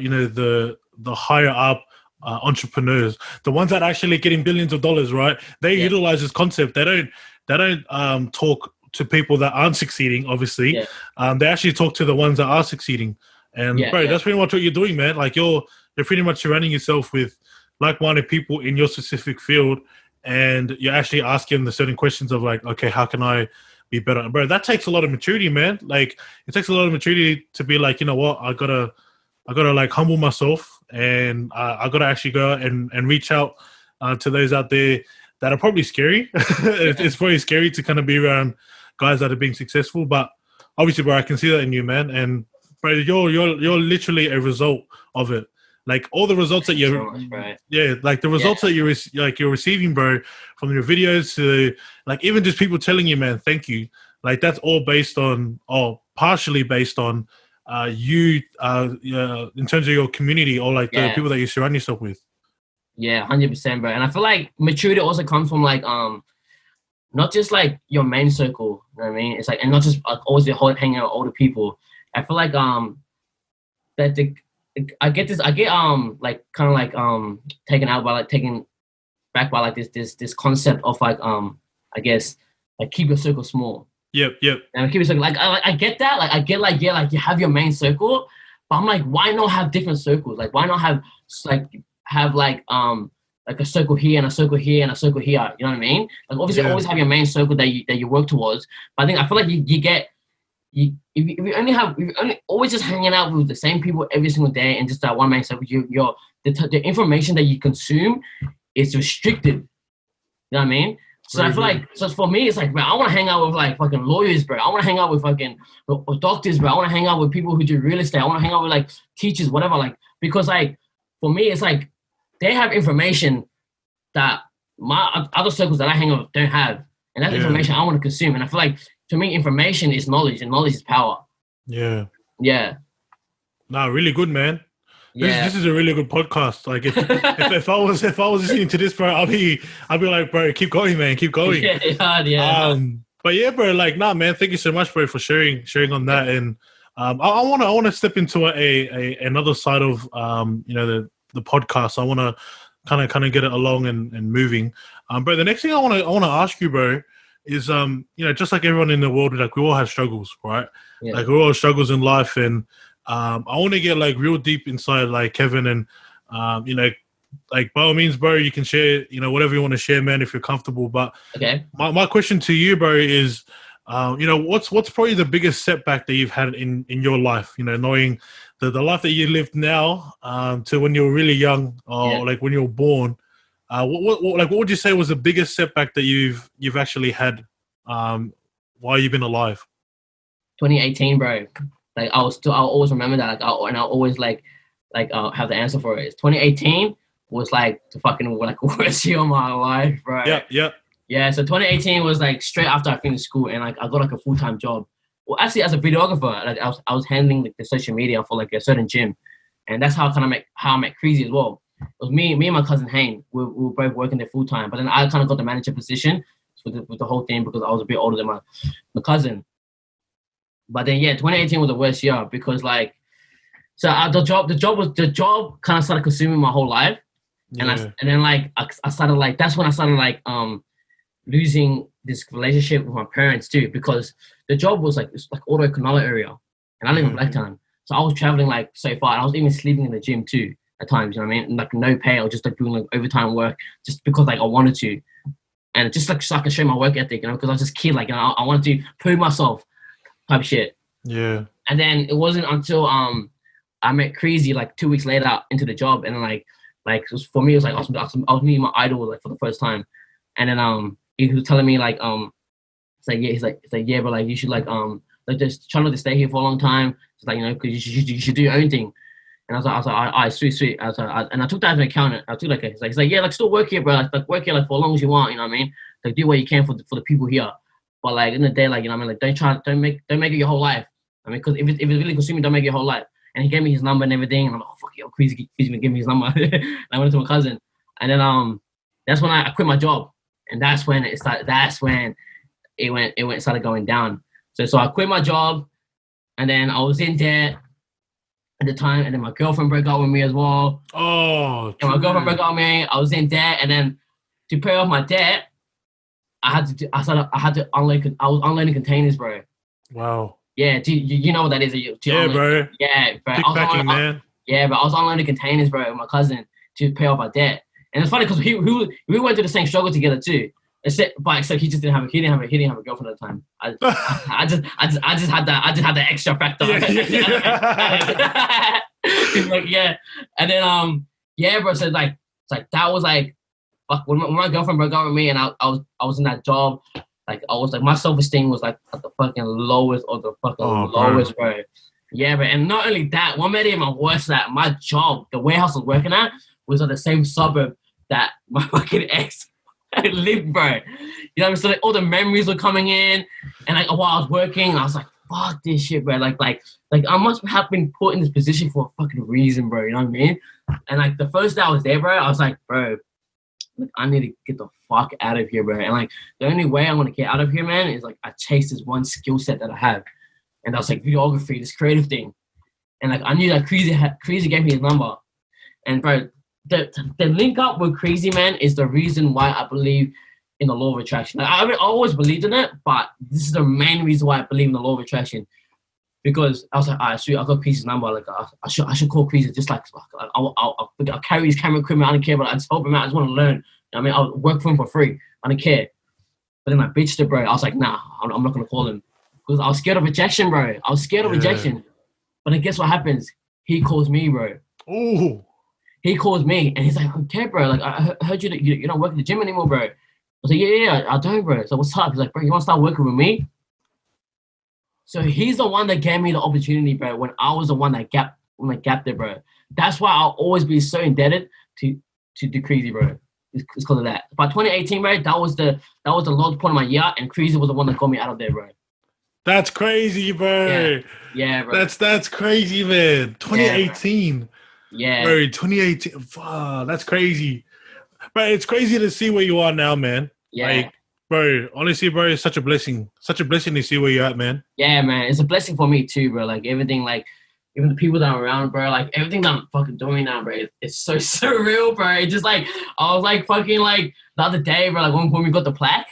you know the higher up entrepreneurs, the ones that are actually getting billions of dollars, right? They utilize this concept. They don't talk to people that aren't succeeding, obviously. They actually talk to the ones that are succeeding. And bro, that's pretty much what you're doing, man. Like you're pretty much surrounding yourself with like-minded people in your specific field, and you're actually asking the certain questions of like, okay, how can I be better? And bro, that takes a lot of maturity, man. Like it takes a lot of maturity to be like, you know what, I gotta like humble myself, and I gotta actually go and reach out to those out there that are probably scary. It's probably scary to kind of be around guys that are being successful, but obviously, bro, I can see that in you, man. And bro, you're literally a result of it. Like all the results that you're, like the results that you're receiving, bro, from your videos to like even just people telling you, man, thank you. Like that's all based on, or partially based on, you in terms of your community or like the people that you surround yourself with. Yeah, 100%, bro. And I feel like maturity also comes from like not just like your main circle, you know what I mean? It's like, and not just like always hanging out with older people. I feel like that I get like kind of like taken out by like taken back by like this concept of like I guess like keep your circle small. Yep. And keep your circle like I get that, like I get like like you have your main circle, but I'm like, why not have different circles? Like why not have like a circle here and a circle here and a circle here? You know what I mean? Like obviously always have your main circle that you work towards. But I feel like if you only always just hanging out with the same people every single day and just that one main circle, the information that you consume is restricted. You know what I mean? So I feel like, so for me, it's like, man, I want to hang out with like fucking lawyers, bro. I want to hang out with fucking doctors, bro. I want to hang out with people who do real estate. I want to hang out with like teachers, whatever. Like, because like, for me, it's like, they have information that my other circles that I hang out with don't have. And that's information I want to consume. And I feel like, to me, information is knowledge and knowledge is power. Yeah. Nah, really good, man. This is a really good podcast. Like if I was listening to this, bro, I'll be like, bro, keep going, man, keep going. But yeah, bro, like, nah, man, thank you so much, bro, for sharing on that. And I want to step into another side of you know the podcast. I want to kind of get it along and moving. But the next thing I want to ask you, bro, is you know, just like everyone in the world, like we all have struggles, right? Like we all have struggles in life, and I want to get like real deep inside like Kevin, and you know, like by all means, bro, you can share, you know, whatever you want to share, man, if you're comfortable. But my question to you, bro, is you know, what's probably the biggest setback that you've had in your life, you know, knowing the life that you live now to when you were really young, or like when you were born. What would you say was the biggest setback that you've actually had while you've been alive? 2018, bro. Like I'll always remember that. Like I'll always like have the answer for it. It's 2018 was like the fucking like worst year of my life, bro. Yeah. So 2018 was like straight after I finished school, and like I got like a full-time job. Well, actually, as a videographer, like I was handling like the social media for like a certain gym, and that's how I met Kreezy as well. It was me and my cousin Hayne. We were both working there full time, but then I kind of got the manager position with the whole thing because I was a bit older than my cousin. But then 2018 was the worst year because like, So the job kind of started consuming my whole life, and then like I started like that's when I started like losing this relationship with my parents too, because the job was like it's like Auto Canala area, and I live in Blacktown, so I was traveling like so far, and I was even sleeping in the gym too at times. You know what I mean? And, like no pay, I was just like doing like overtime work just because like I wanted to, and just like so I can show my work ethic, you know, because I was just a kid, like you know, I wanted to prove myself, type shit. Yeah. And then it wasn't until I met Kreezy like 2 weeks later into the job, and then like for me it was like I was meeting my idol like for the first time, and then he was telling me like it's like yeah, he's like yeah, but like you should like just try not to stay here for a long time. It's like, you know, because you should do your own thing. And I was like, all right, sweet. And I took that into account. I took like he's like yeah, like still work here, bro. Like work here like for as long as you want. You know what I mean? Like do what you can for the people here. But like in the day, like you know what I mean? Like don't make it your whole life. I mean, because if it's really consuming, don't make it your whole life. And he gave me his number and everything. And I'm like, oh fuck yo, Kreezy give me his number. And I went to my cousin, and then that's when I quit my job, and that's when it started. That's when it started going down. So I quit my job, and then I was in debt at the time, and then my girlfriend broke up with me as well. Oh, and my girlfriend broke up with me. I was in debt, and then to pay off my debt, I was unloading containers, bro. Wow. Yeah, you know what that is? Yeah, bro. Yeah, bro. Pickpacking, man. Yeah, but I was unloading containers, bro, with my cousin to pay off my debt. And it's funny because we went through the same struggle together too. Except he just didn't have a girlfriend at the time. I just had that extra factor. Yeah. Like yeah, and then yeah, bro. So like that was like fuck when my girlfriend broke up with me, and I was in that job. Like I was like my self-esteem was like at the fucking lowest of the fucking lowest, bro. Yeah, but and not only that, what made it even worse that my job, the warehouse I was working at, was at the same suburb that my fucking ex lived, bro. You know what I mean? So like all the memories were coming in, and like while I was working, I was like, fuck this shit, bro. Like I must have been put in this position for a fucking reason, bro. You know what I mean? And like the first day I was there, bro, I was like, bro, like I need to get the fuck out of here, bro. And like the only way I'm gonna get out of here, man, is like I chase this one skill set that I have, and that's like videography, this creative thing. And like I knew that Kreezy gave me his number, and bro, the link up with Kreezy, man, is the reason why I believe in the law of attraction. Like, I always believed in it, but this is the main reason why I believe in the law of attraction. Because I was like, all right, sweet, I got Kreezy's number. Like, I should call Kreezy. Just like I'll carry his camera equipment. I don't care, but I just help him out. I just want to learn. I mean, I'll work for him for free. I don't care. But then I bitched it, bro. I was like, nah, I'm not gonna call him because I was scared of rejection, bro. I was scared of rejection. But then guess what happens? He calls me, bro. Ooh. He calls me and he's like, okay, bro. Like, I heard you don't work at the gym anymore, bro. I was like, yeah, I don't, bro. So what's up? He's like, bro, you want to start working with me? So he's the one that gave me the opportunity, bro, when I was the one that gapped it, bro. That's why I'll always be so indebted to Kreezy, bro. It's because of that. By 2018, bro, that was the lowest point of my year, and Kreezy was the one that got me out of there, bro. That's crazy, bro. Yeah, bro. That's crazy, man. 2018. Yeah. Bro, 2018. Wow, that's crazy. But it's crazy to see where you are now, man. Yeah. Like, bro, honestly, bro, it's such a blessing. Such a blessing to see where you're at, man. Yeah, man. It's a blessing for me too, bro. Like everything, like even the people that I'm around, bro, like everything that I'm fucking doing now, bro, it's so surreal, bro. It's just like I was like fucking like the other day, bro, like when we got the plaque.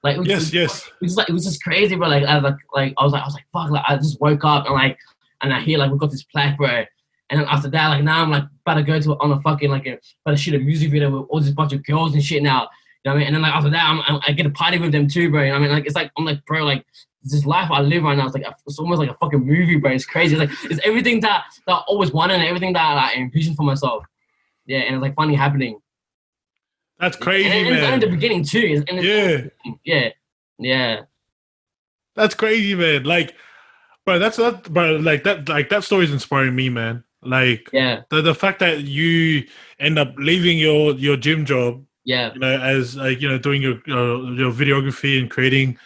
Like yes. It was just crazy, bro. Like I was like fuck, like I just woke up and I hear like we got this plaque, bro. And then after that, like now I'm like about to go on a fucking about to shoot a music video with all this bunch of girls and shit now. You know what I mean? And then like after that, I get a party with them too, bro. You know what I mean? Like it's like I'm like, bro, like this life I live right now. It's almost like a fucking movie, bro. It's crazy. It's like it's everything that I always wanted and everything that I envisioned for myself. Yeah, and it's like finally happening. That's crazy, and man. It's in the beginning too. Yeah. That's crazy, man. Like, bro, that story is inspiring me, man. Like, the fact that you end up leaving your gym job, you know, as like you know doing your videography and creating,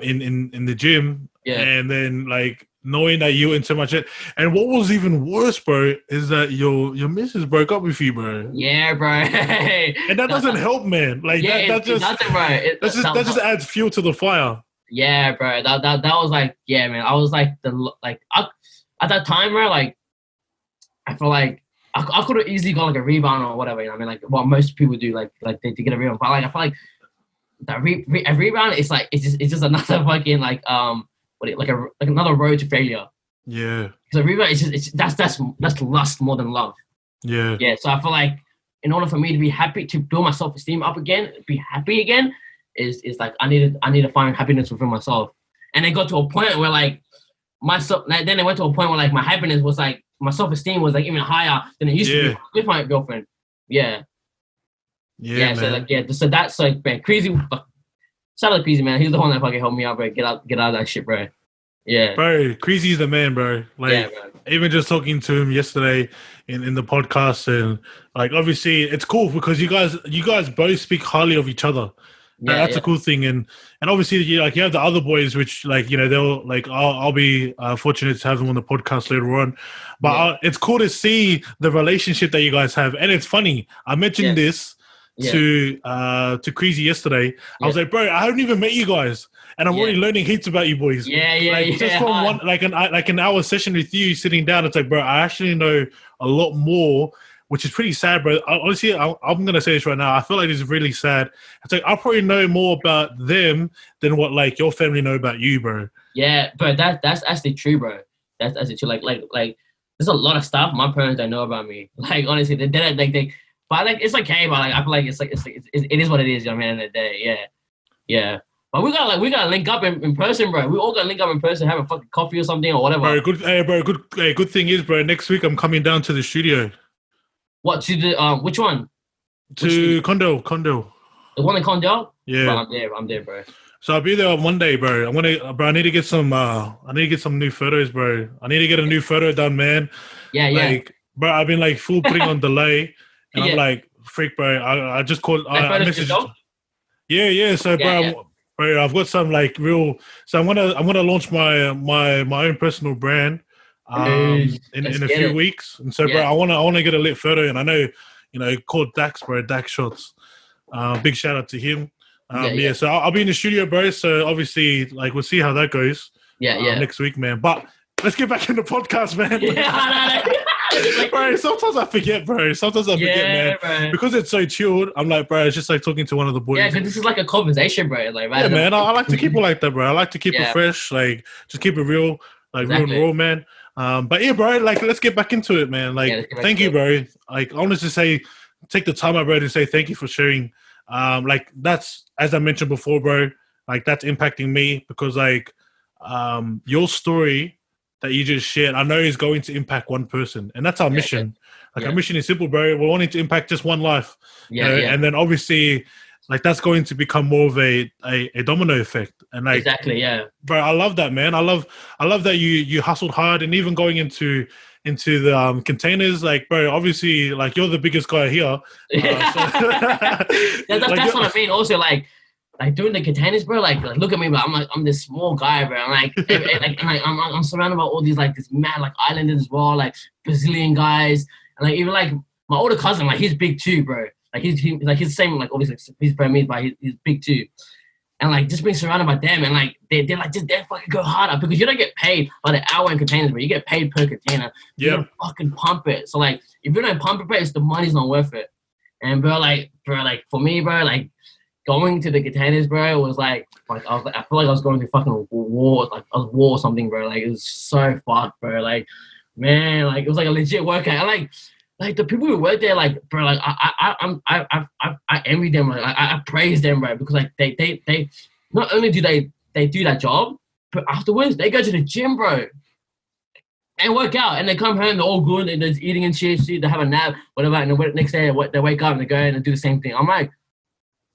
in the gym, and then like knowing that you into much it. And what was even worse, bro, is that your missus broke up with you, bro. Yeah, bro. And that doesn't help, man. Like that just adds fuel to the fire. Yeah, bro. That was like, yeah, man. I was like at that time, bro, like I feel like I could have easily got like a rebound or whatever. You know what I mean? Like what most people do, like they get a rebound. But like I feel like that a rebound is like it's just another fucking like like another road to failure. Yeah. Because a rebound is that's lust more than love. Yeah. Yeah. So I feel like in order for me to be happy, to build my self-esteem up again, be happy again, is like I need to find happiness within myself. And it got to a point where like then it went to a point where like my happiness was like my self-esteem was like even higher than it used to be with my girlfriend. Yeah. Yeah, so like so that's like, man, Kreezy, shout out to Kreezy, man. He's the one that fucking helped me out, bro. Get out of that shit, bro. Yeah, bro. Kreezy's the man, bro. Like, even just talking to him yesterday in the podcast, and like obviously it's cool because you guys both speak highly of each other. That's a cool thing, and obviously you have the other boys, which like they'll like I'll be fortunate to have them on the podcast later on, but it's cool to see the relationship that you guys have, and it's funny. I mentioned this to Kreezy yesterday. I was like, bro, I haven't even met you guys, and I'm already learning heaps about you boys. Just from one like an hour session with you sitting down, it's like, bro, I actually know a lot more, which is pretty sad, bro. Honestly, I'm gonna say this right now. I feel like it's really sad. It's like I probably know more about them than what like your family know about you, bro. Yeah, but that's actually true, bro. That's actually true. Like there's a lot of stuff my parents don't know about me. Like honestly, they but like it's okay, but like I feel like it is what it is. You know what I mean? At the end of the day, yeah. But we gotta link up in person, bro. We all gotta link up in person, have a fucking coffee or something or whatever. Good thing is, bro. Next week I'm coming down to the studio. What to the which one? To Condo. The one in Condo? Yeah, bro, I'm there, bro. So I'll be there on Monday, bro. I need to get some new photos, bro. I need to get a new photo done, man. Yeah. Bro, I've been like full putting on delay, and I'm like, freak, bro. I just called. I messaged. Yeah. So, bro, I've got some like real. So I'm gonna launch my own personal brand in a few weeks, and so, bro, I wanna get a lit photo, and I know, called Dax, bro, Dax Shots. Big shout out to him. So I'll be in the studio, bro. So obviously, like, we'll see how that goes. Next week, man. But let's get back in the podcast, man. Bro, sometimes I forget, bro. Man. Bro. Because it's so chilled. I'm like, bro, it's just like talking to one of the boys. Yeah, because this is like a conversation, bro. Like, yeah, man. I like to keep it like that, bro. I like to keep it fresh, like just keep it real, like real and raw, man. But yeah, bro, like let's get back into it, man. Like, thank you, bro. Like, I want to say, take the time out, bro, to say thank you for sharing. Like that's, as I mentioned before, bro, like that's impacting me because like your story that you just shared, I know is going to impact one person, and that's our mission. Like our mission is simple, bro. We're wanting to impact just one life. And then obviously, like that's going to become more of a domino effect. And like bro, I love that, man. I love that you hustled hard, and even going into the containers, like, bro, obviously, like, you're the biggest guy here. That's what I mean. Also, like doing the containers, bro. Like look at me, bro. I'm this small guy, bro. I'm surrounded by all these like this mad like islanders as well, like Brazilian guys, and like even like my older cousin, like he's big too, bro. Like he's the same, like obviously he's Burmese, but he's big too. And like just being surrounded by them, and like they're fucking go harder because you don't get paid by the hour in containers, but you get paid per container. You don't fucking pump it. So like if you don't pump it, bro, the money's not worth it. And bro, for me, bro, like going to the containers, bro, was like I feel like I was going through fucking war, like a war or something, bro. Like it was so fucked, bro. Like man, like it was like a legit workout. And like the people who work there, like bro, like I envy them, like I praise them, bro, because like they not only do they do that job, but afterwards they go to the gym, bro, and work out, and they come home, they're all good, and they're eating and shit, they have a nap, whatever, and the next day they wake up and they go in and do the same thing. I'm like,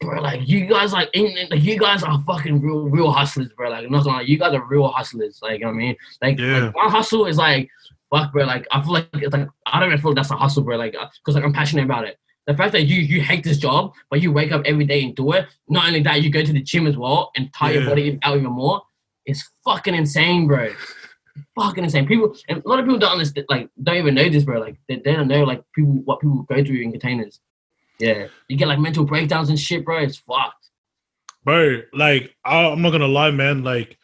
bro, like you guys you guys are fucking real hustlers, bro. Like I'm not gonna lie, you guys are real hustlers. Like you know what I mean, like my hustle is like. Fuck, bro, like, I feel like it's like, I don't even feel like that's a hustle, bro, like, because, like, I'm passionate about it. The fact that you hate this job, but you wake up every day and do it, not only that, you go to the gym as well and tire your body out even more, it's fucking insane, bro. Fucking insane. People, and a lot of people don't understand, like, don't even know this, bro. Like, they don't know, like, what people go through in containers. Yeah. You get, like, mental breakdowns and shit, bro. It's fucked. Bro, like, I'm not gonna lie, man, like,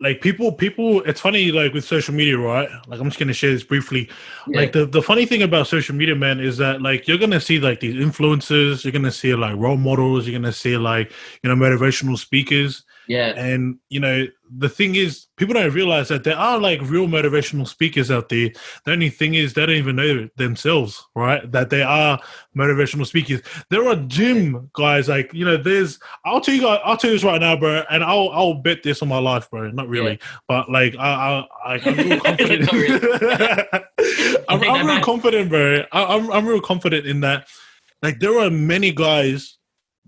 like people, it's funny, like with social media, right? Like I'm just gonna share this briefly. Yeah. Like the funny thing about social media, man, is that like you're gonna see like these influencers, you're gonna see like role models, you're gonna see like, you know, motivational speakers. Yeah. And, you know, the thing is, people don't realize that there are like real motivational speakers out there. The only thing is they don't even know themselves, right? That they are motivational speakers. There are gym guys, like, you know, I'll tell you this right now, bro, and I'll bet this on my life, bro. Not really, but like I'm real confident. I'm real confident, bro. I'm real confident in that. Like there are many guys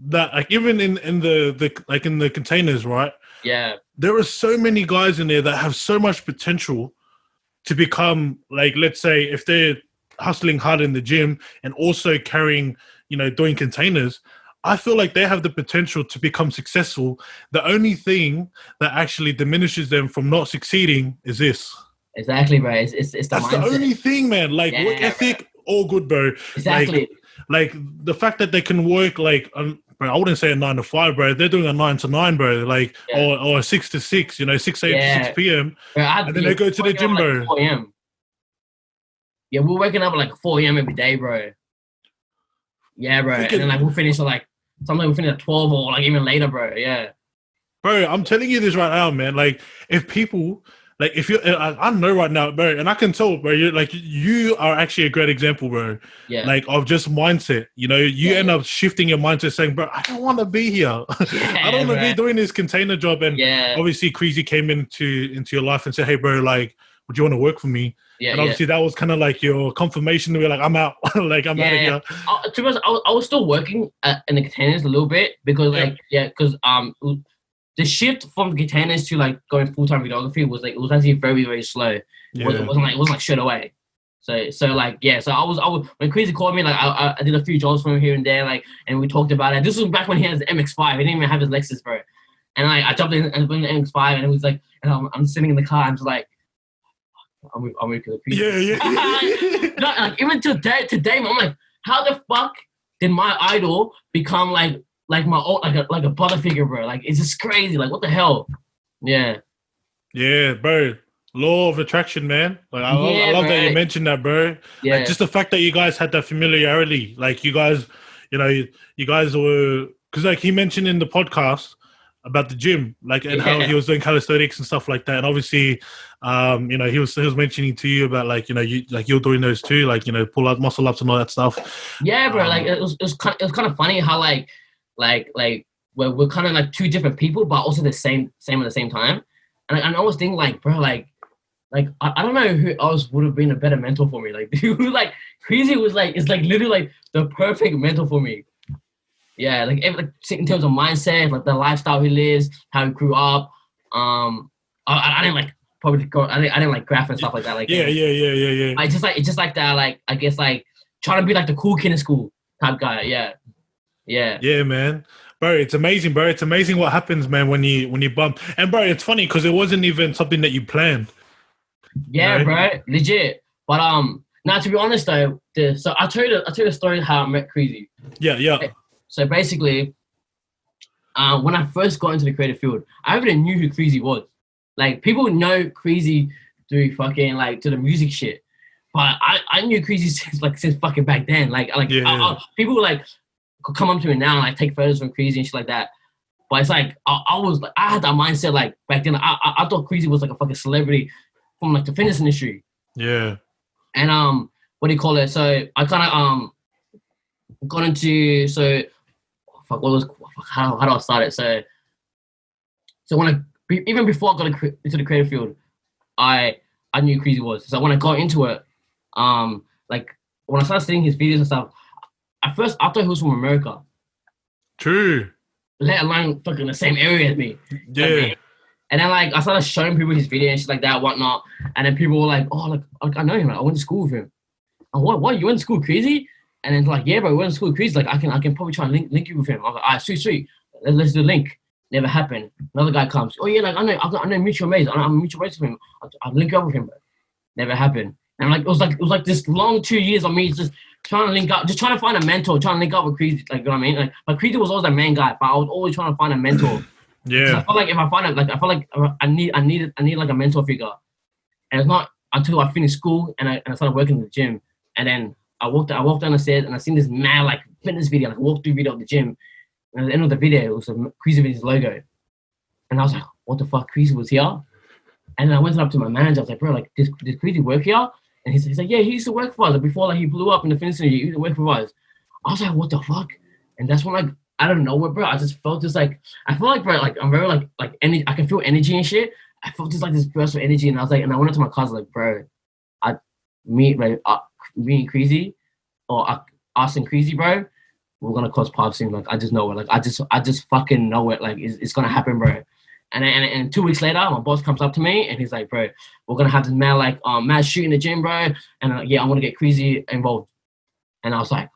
that like even in the like in the containers, right? Yeah. There are so many guys in there that have so much potential to become, like, let's say if they're hustling hard in the gym and also carrying, you know, doing containers, I feel like they have the potential to become successful. The only thing that actually diminishes them from not succeeding is this. Exactly, bro. It's the That's mindset. the only thing, man. Like work ethic, all good, bro. Exactly. Like the fact that they can work like bro, I wouldn't say a 9 to 5, bro. They're doing a 9 to 9, bro. Like or a 6 to 6, you know, 6 a.m. to 6 p.m. Bro, and then they go to the gym, bro. Like 4 a.m. Yeah, we're waking up at like 4 a.m. every day, bro. Yeah, bro. And then like we'll finish at like sometimes we'll finish at 12 or like even later, bro. Yeah. Bro, I'm telling you this right now, man. Like if people like if you, I know right now, bro, and I can tell, bro. You are actually a great example, bro. Yeah. Like of just mindset. You know, you end up shifting your mindset, saying, "Bro, I don't want to be here. I don't want to be doing this container job." And obviously, Kreezy came into your life and said, "Hey, bro, like, would you want to work for me?" Yeah. And obviously, that was kind of like your confirmation to be like, "I'm out. Like, I'm out of here." To be honest, I was still working in the containers a little bit because, because the shift from containers to like going full-time videography was like, it was actually very, very slow. It wasn't like straight away. So I was when Kreezy called me, like I did a few jobs for him here and there, like, and we talked about it. This was back when he had his MX-5. He didn't even have his Lexus, bro. And I jumped in and went in the MX-5, and it was like, and I'm sitting in the car, I'm just like, I'm with Kreezy. Yeah. No, like even today, man, I'm like, how the fuck did my idol become like my old, like a brother figure, bro? Like it's just crazy. Like what the hell? Yeah. Yeah, bro. Law of attraction, man. Like I love that you mentioned that, bro. Yeah. Like just the fact that you guys had that familiarity, like you guys, you know, you guys were, because like he mentioned in the podcast about the gym, like and how he was doing calisthenics and stuff like that. And obviously, you know, he was mentioning to you about like, you know, you're doing those too, like, you know, pull out muscle ups and all that stuff. Yeah, bro. Like it was kind of funny how like we're kind of like two different people, but also the same at the same time. And I always think like, bro, like I don't know who else would have been a better mentor for me. Like dude, like Kreezy was like, it's like literally like the perfect mentor for me. Yeah, like in terms of mindset, like the lifestyle he lives, how he grew up. I didn't like probably go. I didn't like graph and stuff like that. Like yeah. I just like that. Like I guess like trying to be like the cool kid in school type guy. Yeah. Yeah, man. Bro, it's amazing, bro. It's amazing what happens, man, when you bump. And bro, it's funny because it wasn't even something that you planned. Yeah, you know? Bro, legit. But now to be honest though, so I'll tell you the story how I met Kreezy. Yeah. So basically, when I first got into the creative field, I already knew who Kreezy was. Like people know Kreezy through fucking like to the music shit, but I knew Kreezy since fucking back then. People like could come up to me now and like take photos from Kreezy and shit like that. But it's like I had that mindset like back then. I thought Kreezy was like a fucking celebrity from like the fitness industry. Yeah. And what do you call it? So I kind of got into how do I start it? So when even before I got into the creative field, I knew who Kreezy was. So when I got into it, like when I started seeing his videos and stuff, at first I thought he was from America. True. Let alone fucking the same area as me. Yeah. And then like I started showing people his videos and shit like that, whatnot. And then people were like, "Oh, like I know him. Like, I went to school with him." And what? You went to school with Kreezy? And then like, "Yeah, bro, we went to school with Kreezy. Like I can probably try and link you with him." I was like, "All right, sweet. Let's do the link." Never happened. Another guy comes. "Oh yeah, like I know mutual mates. I'm mutual mates with him. I'll link you up with him." But never happened. And like it was like this long 2 years of me just trying to link up, just trying to find a mentor, trying to link up with Kreezy. Like you know what I mean? Like, but Kreezy was always the main guy, but I was always trying to find a mentor. Yeah. I feel like if I find it, like I feel like I need like a mentor figure, and it's not until I finished school and I started working in the gym, and then I walked down the stairs and I seen this mad like fitness video, like a walkthrough video of the gym, and at the end of the video it was a KreezyVision's logo, and I was like, what the fuck, Kreezy was here? And then I went up to my manager. I was like, bro, like, does Kreezy work here? And he's like, yeah, he used to work for us. Before like he blew up in the fitness industry, he used to work for us. I was like, what the fuck? And that's when, like, I don't know what, bro. I just felt this, like, I feel like, bro, like, I'm very, like energy. I can feel energy and shit. I felt just like this burst of energy. And I was like, and I went up to my cousin, like, bro, me and Kreezy, or us and Kreezy, bro, we're going to cross paths soon. Like, I just know it. Like, I just fucking know it. Like, it's going to happen, bro. And 2 weeks later, my boss comes up to me and he's like, bro, we're gonna have this mad shoot in the gym, bro. And yeah, I'm gonna get Kreezy involved. And I was like,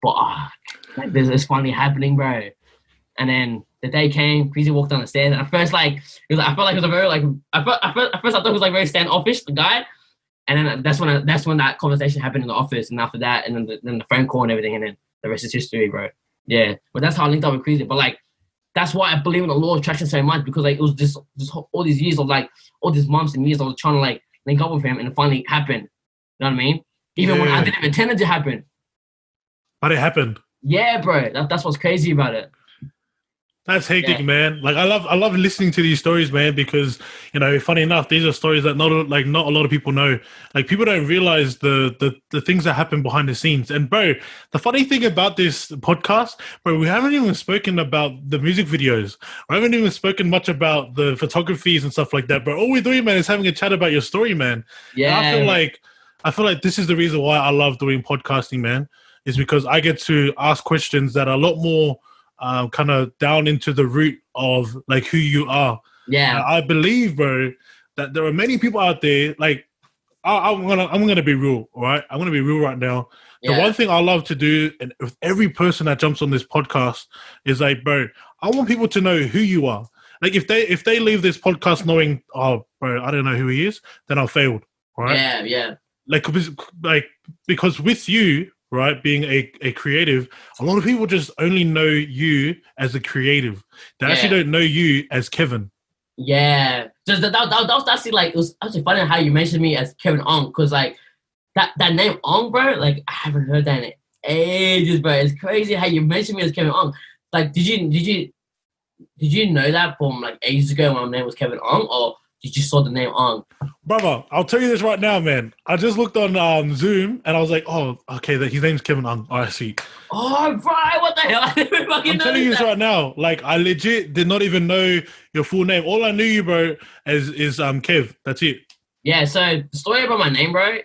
fuck, like this is finally happening, bro. And then the day came, Kreezy walked down the stairs. And at first, like, I felt like it was a very like at first I thought he was like very standoffish, the guy. And then that's when that conversation happened in the office. And after that, and then the phone call and everything, and then the rest is history, bro. Yeah, but that's how I linked up with Kreezy. But like, that's why I believe in the law of attraction so much, because like it was just all these years of like all these months and years I was trying to like link up with him, and it finally happened. You know what I mean? Even when I didn't intend it to happen. But it happened. Yeah, bro. That's what's crazy about it. That's hectic, man. Like I love listening to these stories, man, because you know, funny enough, these are stories that not a lot of people know. Like people don't realize the things that happen behind the scenes. And bro, the funny thing about this podcast, bro, we haven't even spoken about the music videos. We haven't even spoken much about the photographies and stuff like that. But all we're doing, man, is having a chat about your story, man. Yeah. And I feel like this is the reason why I love doing podcasting, man, is because I get to ask questions that are a lot more kind of down into the root of like who you are. Yeah. I believe, bro, that there are many people out there. Like, I'm gonna be real, all right? I'm gonna be real right now. The one thing I love to do, and with every person that jumps on this podcast, is like, bro, I want people to know who you are. Like, if they leave this podcast knowing, oh, bro, I don't know who he is, then I failed, all right? Yeah. Because with you, right, being a creative, a lot of people just only know you as a creative. They actually don't know you as Kevin. Yeah, just that was actually like, it was actually funny how you mentioned me as Kevin Aung, because like that name Aung, bro, like I haven't heard that in ages, bro. It's crazy how you mentioned me as Kevin Aung. Like, did you know that from like ages ago when my name was Kevin Aung, or did you saw the name Aung? Brother, I'll tell you this right now, man. I just looked on Zoom and I was like, oh, okay, his name's Kevin Aung. Oh, I see. Oh, bro, what the hell? I didn't fucking I'm telling you this right now. Like, I legit did not even know your full name. All I knew you, bro, is Kev. That's it. Yeah, so the story about my name, bro,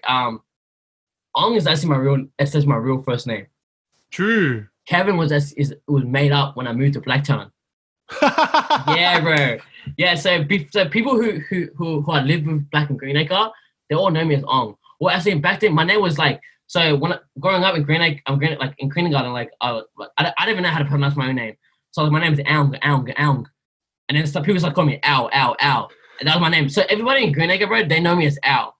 Aung is actually my real first name. True. Kevin was made up when I moved to Blacktown. Yeah, bro. Yeah, so people who I lived with Black and Greenacre, they all know me as Aung. Well, actually, back then my name was like, so when growing up in Greenacre, like in kindergarten, like I didn't even know how to pronounce my own name. So my name is Aung, and then some people start calling me Al, and that was my name. So everybody in Greenacre, bro, they know me as Al.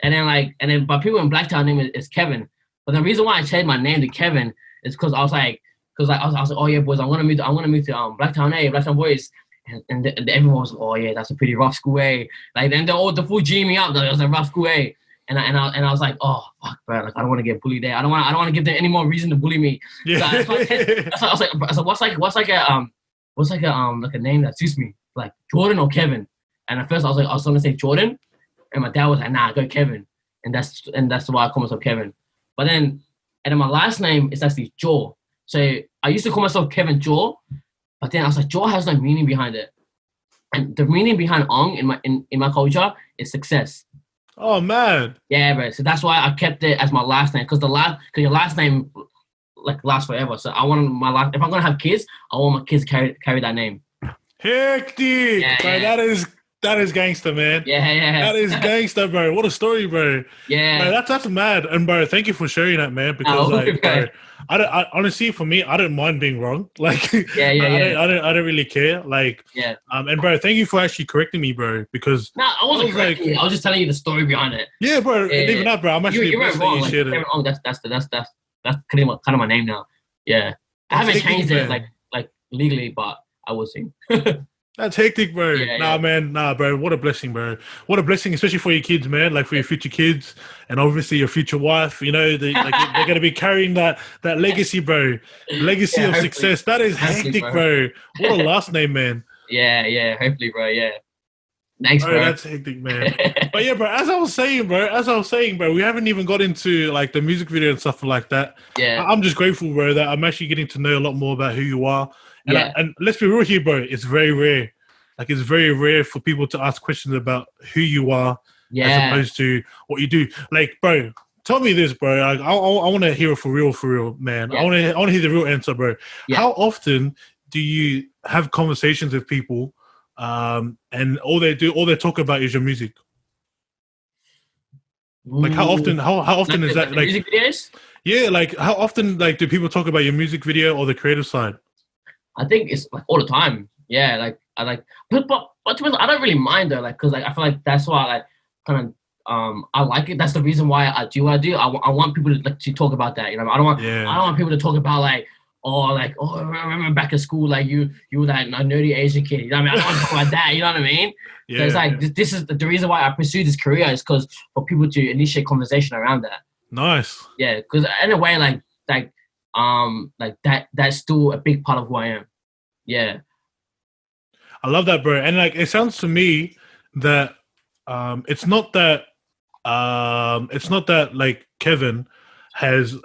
And then but people in Blacktown name is Kevin. But the reason why I changed my name to Kevin is because I was like, oh yeah, boys, I'm gonna move to Blacktown, Blacktown boys. And everyone was like, oh yeah, that's a pretty rough school, Like then the full G me up, that it was a rough school, And I was like, oh fuck, bro, like I don't want to get bullied there. I don't want to give them any more reason to bully me. Yeah. So I was like, what's like a name that suits me, like Jordan or Kevin? And at first I was gonna say Jordan, and my dad was like, nah, go Kevin, and that's why I call myself Kevin. But then my last name is actually Jaw. So I used to call myself Kevin Jaw, but then I was like, Jaw has no meaning behind it. And the meaning behind Aung in my culture is success. Oh man. Yeah, bro. So that's why I kept it as my last name, because your last name like lasts forever. So I want if I'm gonna have kids, I want my kids to carry that name. Hectic. Yeah, bro, yeah. That is gangster, man. Yeah. That is gangster, bro. What a story, bro. Yeah. Bro, that's mad. And bro, thank you for sharing that, man. Because bro, I honestly, for me, I don't mind being wrong. Like, I don't really care. Like, yeah. And bro, thank you for actually correcting me, bro. Because I wasn't correcting you. I was just telling you the story behind it. Yeah, bro. Yeah, even that, bro. I'm actually you're wrong. Like, Kevin Aung, that's kind of my name now. Yeah, I haven't changed it like legally, but I will see. That's hectic, bro. Yeah, Nah, yeah, man. Nah, bro. What a blessing, bro. What a blessing, especially for your kids, man. Like for your future kids, and obviously your future wife. You know, they're gonna be carrying that legacy, bro. Legacy yeah. of success. That is Hopefully, hectic, bro. bro. What a last name, man. Yeah, yeah. Hopefully, bro. Yeah. Thanks, Bro, bro. that's hectic, man. But yeah, bro. As I was saying, bro, we haven't even got into like the music video and stuff like that. Yeah, I'm just grateful, bro, that I'm actually getting to know a lot more about who you are. yeah, And let's be real here, bro. It's very rare. Like it's very rare for people to ask questions about who you are as yeah. opposed to what you do. Like, bro, tell me this, bro. Like, I want to hear it for real, man. Yeah. I want to hear the real answer, bro. Yeah. How often do you have conversations with people, and all they talk about is your music? Like, how often? How often Like is the that? Like, music videos? yeah, like how often like do people talk about your music video or the creative side? I think it's like all the time. Yeah, like I like, but to be honest, I don't really mind though, like, cause like I feel like that's why I like kind of I like it. That's the reason why I do what I do. I want people to like to talk about that. You know, I don't want people to talk about like I remember back at school like you were that nerdy Asian kid. You know what I mean? I don't want to talk about that. You know what I mean? Yeah. So it's like this is the reason why I pursued this career is because for people to initiate conversation around that. Nice. Yeah, because in a way like that's still a big part of who I am. Yeah. I love that, bro. And like, it sounds to me that it's not that like Kevin has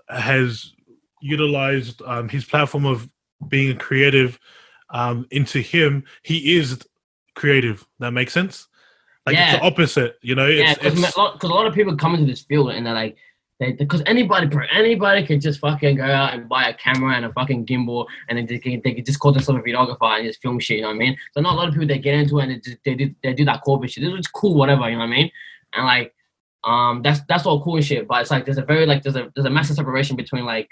utilized his platform of being creative into him. He is creative. That makes sense. Like it's the opposite, you know. Because a lot of people come into this field and they're like, because anybody can just fucking go out and buy a camera and a fucking gimbal and then they can just call themselves a videographer and just film shit, you know what I mean? So not a lot of people that get into it and they do that corporate shit. It's cool, whatever, you know what I mean? And like that's all cool and shit, but it's like there's a massive separation between like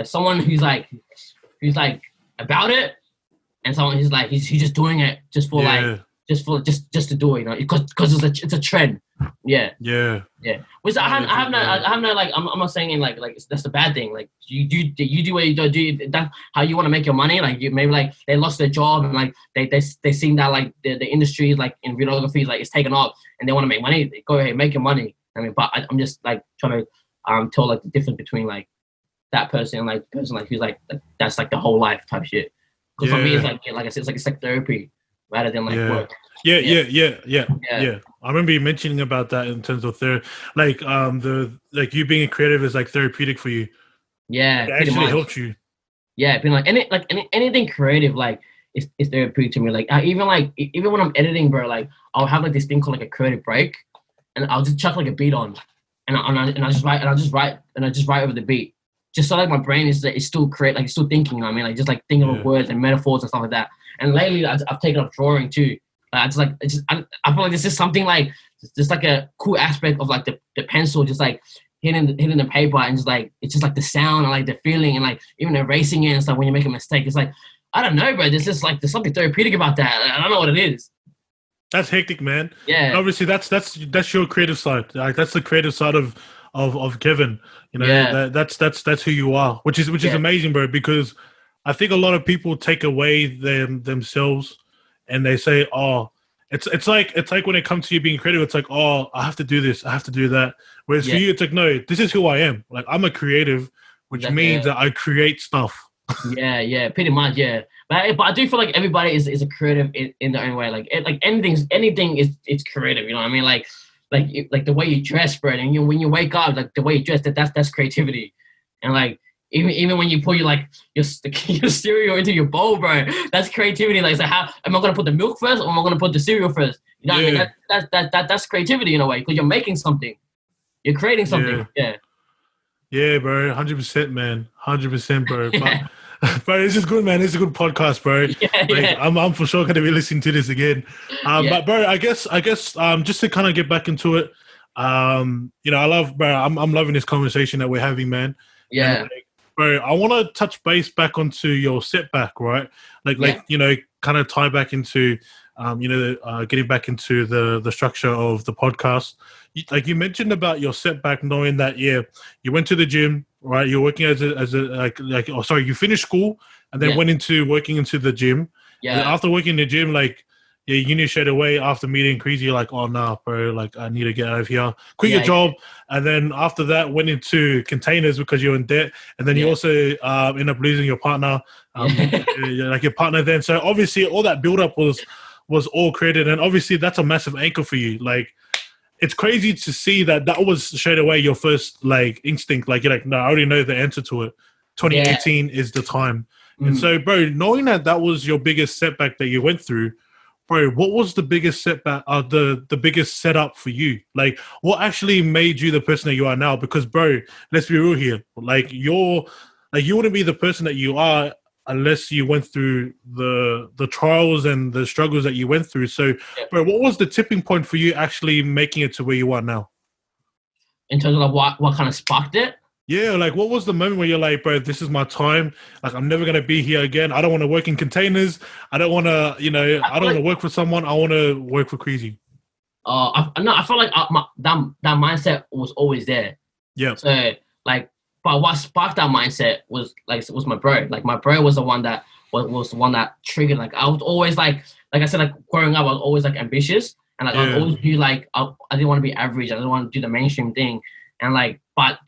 someone who's like about it and someone who's like he's just doing it just for like just to do it, you know, because it's a trend. Yeah. Which I have no like I'm not saying like that's a bad thing. Like you do what you do. That's how you want to make your money. Like you maybe like they lost their job and like they seen that like the industry like in videography like it's taken off and they want to make money. Go ahead, make your money. I mean, but I'm just like trying to tell like the difference between like that person and like person like who's like that's like the whole life type shit. Because for me it's like I said it's like therapy rather than like work. Yeah. I remember you mentioning about that in terms of like you being a creative is like therapeutic for you. Yeah, it actually helps you. Yeah, being like anything creative like it's therapeutic to me. Like even when I'm editing, bro, like I'll have like this thing called like a creative break, and I'll just chuck like a beat on, and I just write over the beat, just so like my brain is still it's still thinking. You know what I mean, like just like thinking of words and metaphors and stuff like that. And lately I've taken up drawing too. I feel like this is something like just like a cool aspect of like the pencil just like hitting the paper and just like it's just like the sound and like the feeling and like even erasing it and stuff when you make a mistake. It's like I don't know, bro. There's something therapeutic about that. I don't know what it is. That's hectic, man. Yeah. And obviously that's your creative side. Like that's the creative side of Kevin. You know, that's who you are, which is amazing, bro. Because I think a lot of people take away themselves. And they say, "Oh, it's like when it comes to you being creative, it's like, oh, I have to do this, I have to do that." Whereas for you, it's like, no, this is who I am. Like I'm a creative, which means that I create stuff. Yeah, pretty much, yeah. But I do feel like everybody is a creative in their own way. Like anything is it's creative. You know what I mean? Like the way you dress, bro, and when you wake up, like the way you dress, that's creativity, and like. Even when you put your cereal into your bowl, bro, that's creativity. Like, so how am I gonna put the milk first, or am I gonna put the cereal first? You know what I mean? That's creativity in a way because you're making something, you're creating something. Yeah, bro, 100%, man, 100%, bro. But this is good, man. This is a good podcast, bro. I'm for sure gonna be listening to this again. But bro, I guess just to kind of get back into it, you know, I'm loving this conversation that we're having, man. Yeah. And, bro, I want to touch base back onto your setback, right? Like you know, kind of tie back into, getting back into the structure of the podcast. Like you mentioned about your setback, knowing that you went to the gym, right? You're working you finished school and then went into working into the gym. Yeah. And after working in the gym, like Yeah, you knew straight away after meeting Kreezy, you're like, oh no, bro, like I need to get out of here, quit your job, and then after that went into containers because you're in debt, and then you also end up losing your partner, like your partner. Then so obviously all that build up was all created, and obviously that's a massive anchor for you. Like it's crazy to see that was straight away your first like instinct. Like you're like, no, I already know the answer to it. 2018 is the time, and so bro, knowing that was your biggest setback that you went through. Bro, what was the biggest setback, the biggest setup for you? Like, what actually made you the person that you are now? Because, bro, let's be real here. Like, you wouldn't be the person that you are unless you went through the trials and the struggles that you went through. So, bro, what was the tipping point for you actually making it to where you are now? In terms of like what kind of sparked it? Yeah, like what was the moment where you're like, bro, this is my time. Like I'm never gonna be here again. I don't want to work in containers. I don't want to, I don't want to work for someone. I want to work for Kreezy. I feel like that mindset was always there. Yeah. So like, but what sparked that mindset was my bro. Like my bro was the one that was the one that triggered. Like I was always like I said, like growing up, I was always like ambitious and like I always do like I didn't want to be average. I didn't want to do the mainstream thing, and like but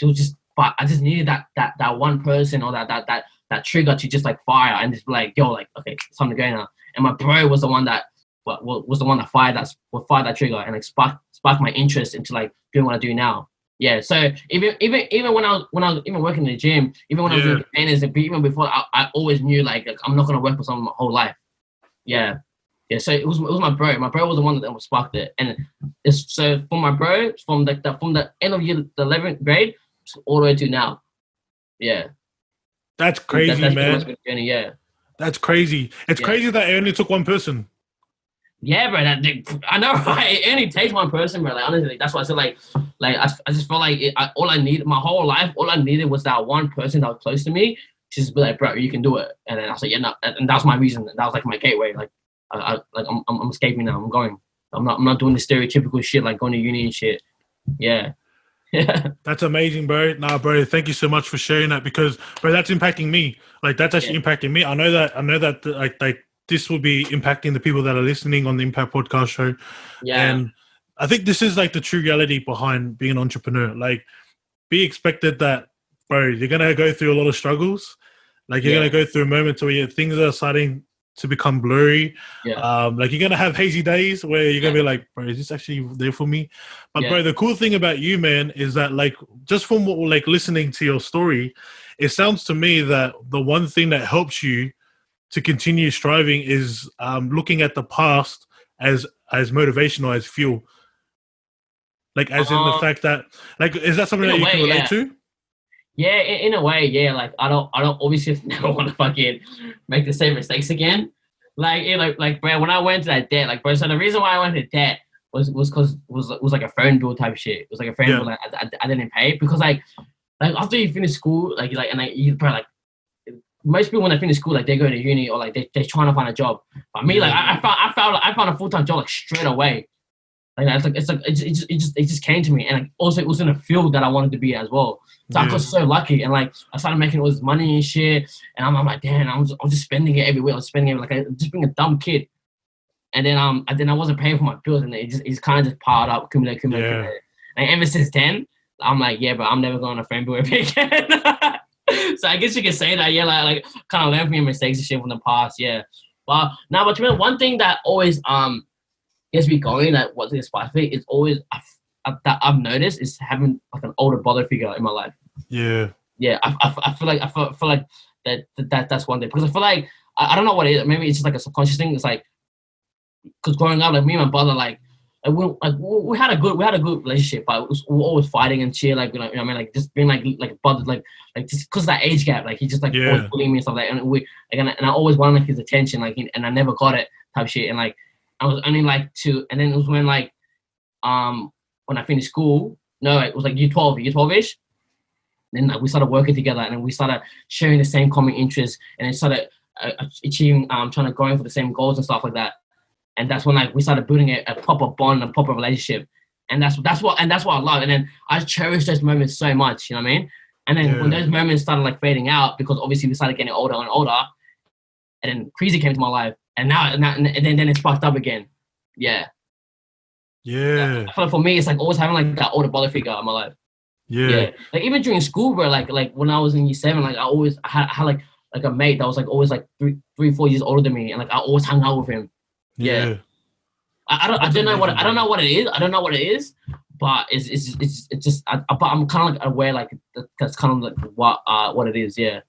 I just needed that one person or that trigger to just like fire and just be like, yo, like, okay, it's time to go now. And my bro was the one that fired that trigger and like sparked my interest into like doing what I do now. Yeah. So even when I was even working in the gym, even when I was doing containers, even before, I always knew like I'm not gonna work for someone my whole life. Yeah. Yeah. So it was my bro. My bro was the one that sparked it, and it's so for my bro from the end of the 11th grade all the way to now. Yeah. That's crazy, man. Yeah. That's crazy. It's crazy that it only took one person. Yeah, bro. I know, right? It only takes one person, bro. Like, honestly, that's why I said, like I just felt like all I needed, my whole life, all I needed was that one person that was close to me to just be like, bro, you can do it. And then I was like, yeah, no. And that's my reason. That was like my gateway. Like, I'm escaping now. I'm going. I'm not doing the stereotypical shit like going to uni and shit. Yeah. That's amazing, bro. Nah, bro, thank you so much for sharing that because, bro, that's impacting me. Like, that's actually impacting me. I know that like this will be impacting the people that are listening on the Impact Podcast show. Yeah. And I think this is like the true reality behind being an entrepreneur. Like, be expected that, bro, you're gonna go through a lot of struggles. Like, you're gonna go through moments where things are starting to become blurry. Like you're gonna have hazy days where you're gonna be like, bro, is this actually there for me? But bro, the cool thing about you, man, is that like just from what like listening to your story, it sounds to me that the one thing that helps you to continue striving is looking at the past as motivational, as fuel. Like as in the fact that like is that something that you can relate to? Yeah, in a way, yeah. Like I don't obviously never want to fucking make the same mistakes again. Like bro, when I went to that debt, like bro, so the reason why I went to debt was because was like a phone bill type of shit. It was like a phone bill like I didn't pay because like after you finish school, like you probably like most people when they finish school, like they go to uni or like they're trying to find a job. But me, like I found a full-time job like straight away. Like it just came to me, and like, also it was in a field that I wanted to be as well. So I got so lucky, and like I started making all this money and shit, and I'm like, damn, I was just spending it everywhere. I was spending it like just being a dumb kid, and then I wasn't paying for my bills, and it just kind of just piled up, accumulate. And ever since then, I'm like, yeah, but I'm never going to phone bill again. So I guess you could say that, like kind of learn from your mistakes and shit from the past, But to me, one thing that always gets me going at what's inspired me is always that I've noticed is having like an older brother figure in my life. Yeah. I feel like that's one thing because I feel like I don't know what it is. Maybe it's just like a subconscious thing. It's like because growing up, like me and my brother, we had a good relationship, but we were always fighting and shit. Like you know what I mean, like just being like brother, like just because of that age gap, like he just like always bullying me and stuff like. And I always wanted like his attention, like and I never got it type shit. And like I was only like 2, and then it was when like when I finished school. No, it was like year 12-ish. Then we started working together, and then we started sharing the same common interests, and then started achieving trying to going for the same goals and stuff like that. And that's when like we started building a proper bond, a proper relationship, and that's what I love. And then I cherish those moments so much, you know what I mean? And then when those moments started like fading out, because obviously we started getting older and older, and then Kreezy came to my life, and then it sparked up again. Yeah. Yeah. I feel like for me, it's like always having like that older brother figure in my life. Yeah. Like even during school, bro, like when I was in year 7, like I had like a mate that was like always like 3-4 years older than me, and like I always hung out with him. Yeah. I don't know what it is. I don't know what it is, but it's just but I'm kind of like aware like that's kind of like what it is. Yeah.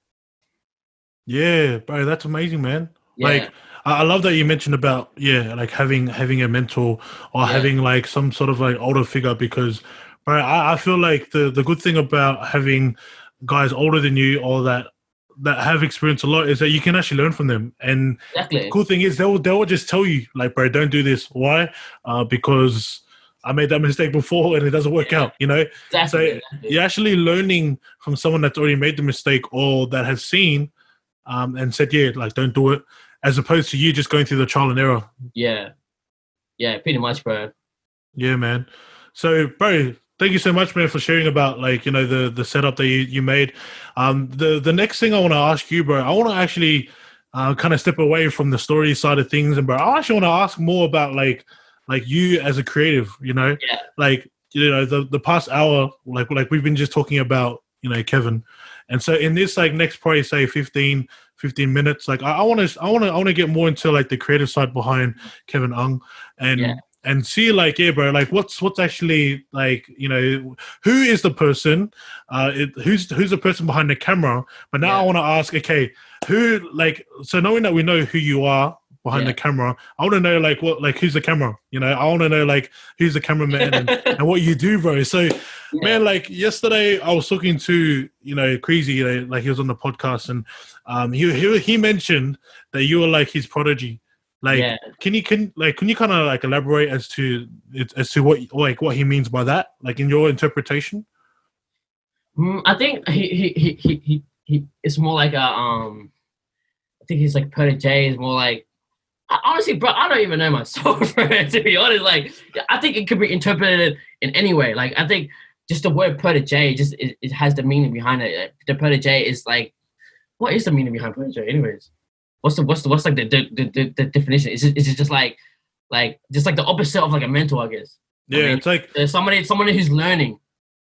Yeah, bro, that's amazing, man. Yeah. Like, I love that you mentioned about like having a mentor or having like some sort of like older figure, because, bro, I feel like the good thing about having guys older than you or that have experienced a lot is that you can actually learn from them. And the cool thing is they'll just tell you like, bro, don't do this. Why? Because I made that mistake before and it doesn't work out, you know? So you're actually learning from someone that's already made the mistake or that has seen and said, yeah, like, don't do it, as opposed to you just going through the trial and error. Yeah. Yeah, pretty much, bro. Yeah, man. So, bro, thank you so much, man, for sharing about, like, you know, the setup that you made. The next thing I want to ask you, bro, I want to actually kind of step away from the story side of things. And, bro, I actually want to ask more about, like you as a creative, you know? Yeah. Like, you know, the past hour, like we've been just talking about, you know, Kevin. And so in this like next probably say 15 minutes, like I want to get more into like the creative side behind Kevin Aung and see like, yeah, bro, like what's actually like, you know, who is the person, who's the person behind the camera. But now I want to ask, okay, who, like, so knowing that we know who you are behind the camera, I want to know like what, like who's the camera, you know? I want to know like who's the cameraman and what you do, bro. So man, like yesterday I was talking to, you know, Kreezy, you know, like he was on the podcast, and he mentioned that you were like his prodigy. Like can you kind of like elaborate as to what he means by that, like in your interpretation? I think he it's more like I think he's like protege is more like, honestly, bro, I don't even know myself, bro, to be honest. Like, I think it could be interpreted in any way. Like, I think just the word protege, just it has the meaning behind it. The protege is like, what is the meaning behind protege, anyways? What's like the definition? Is it just like the opposite of like a mentor, I guess? Yeah, I mean, it's like there's somebody who's learning.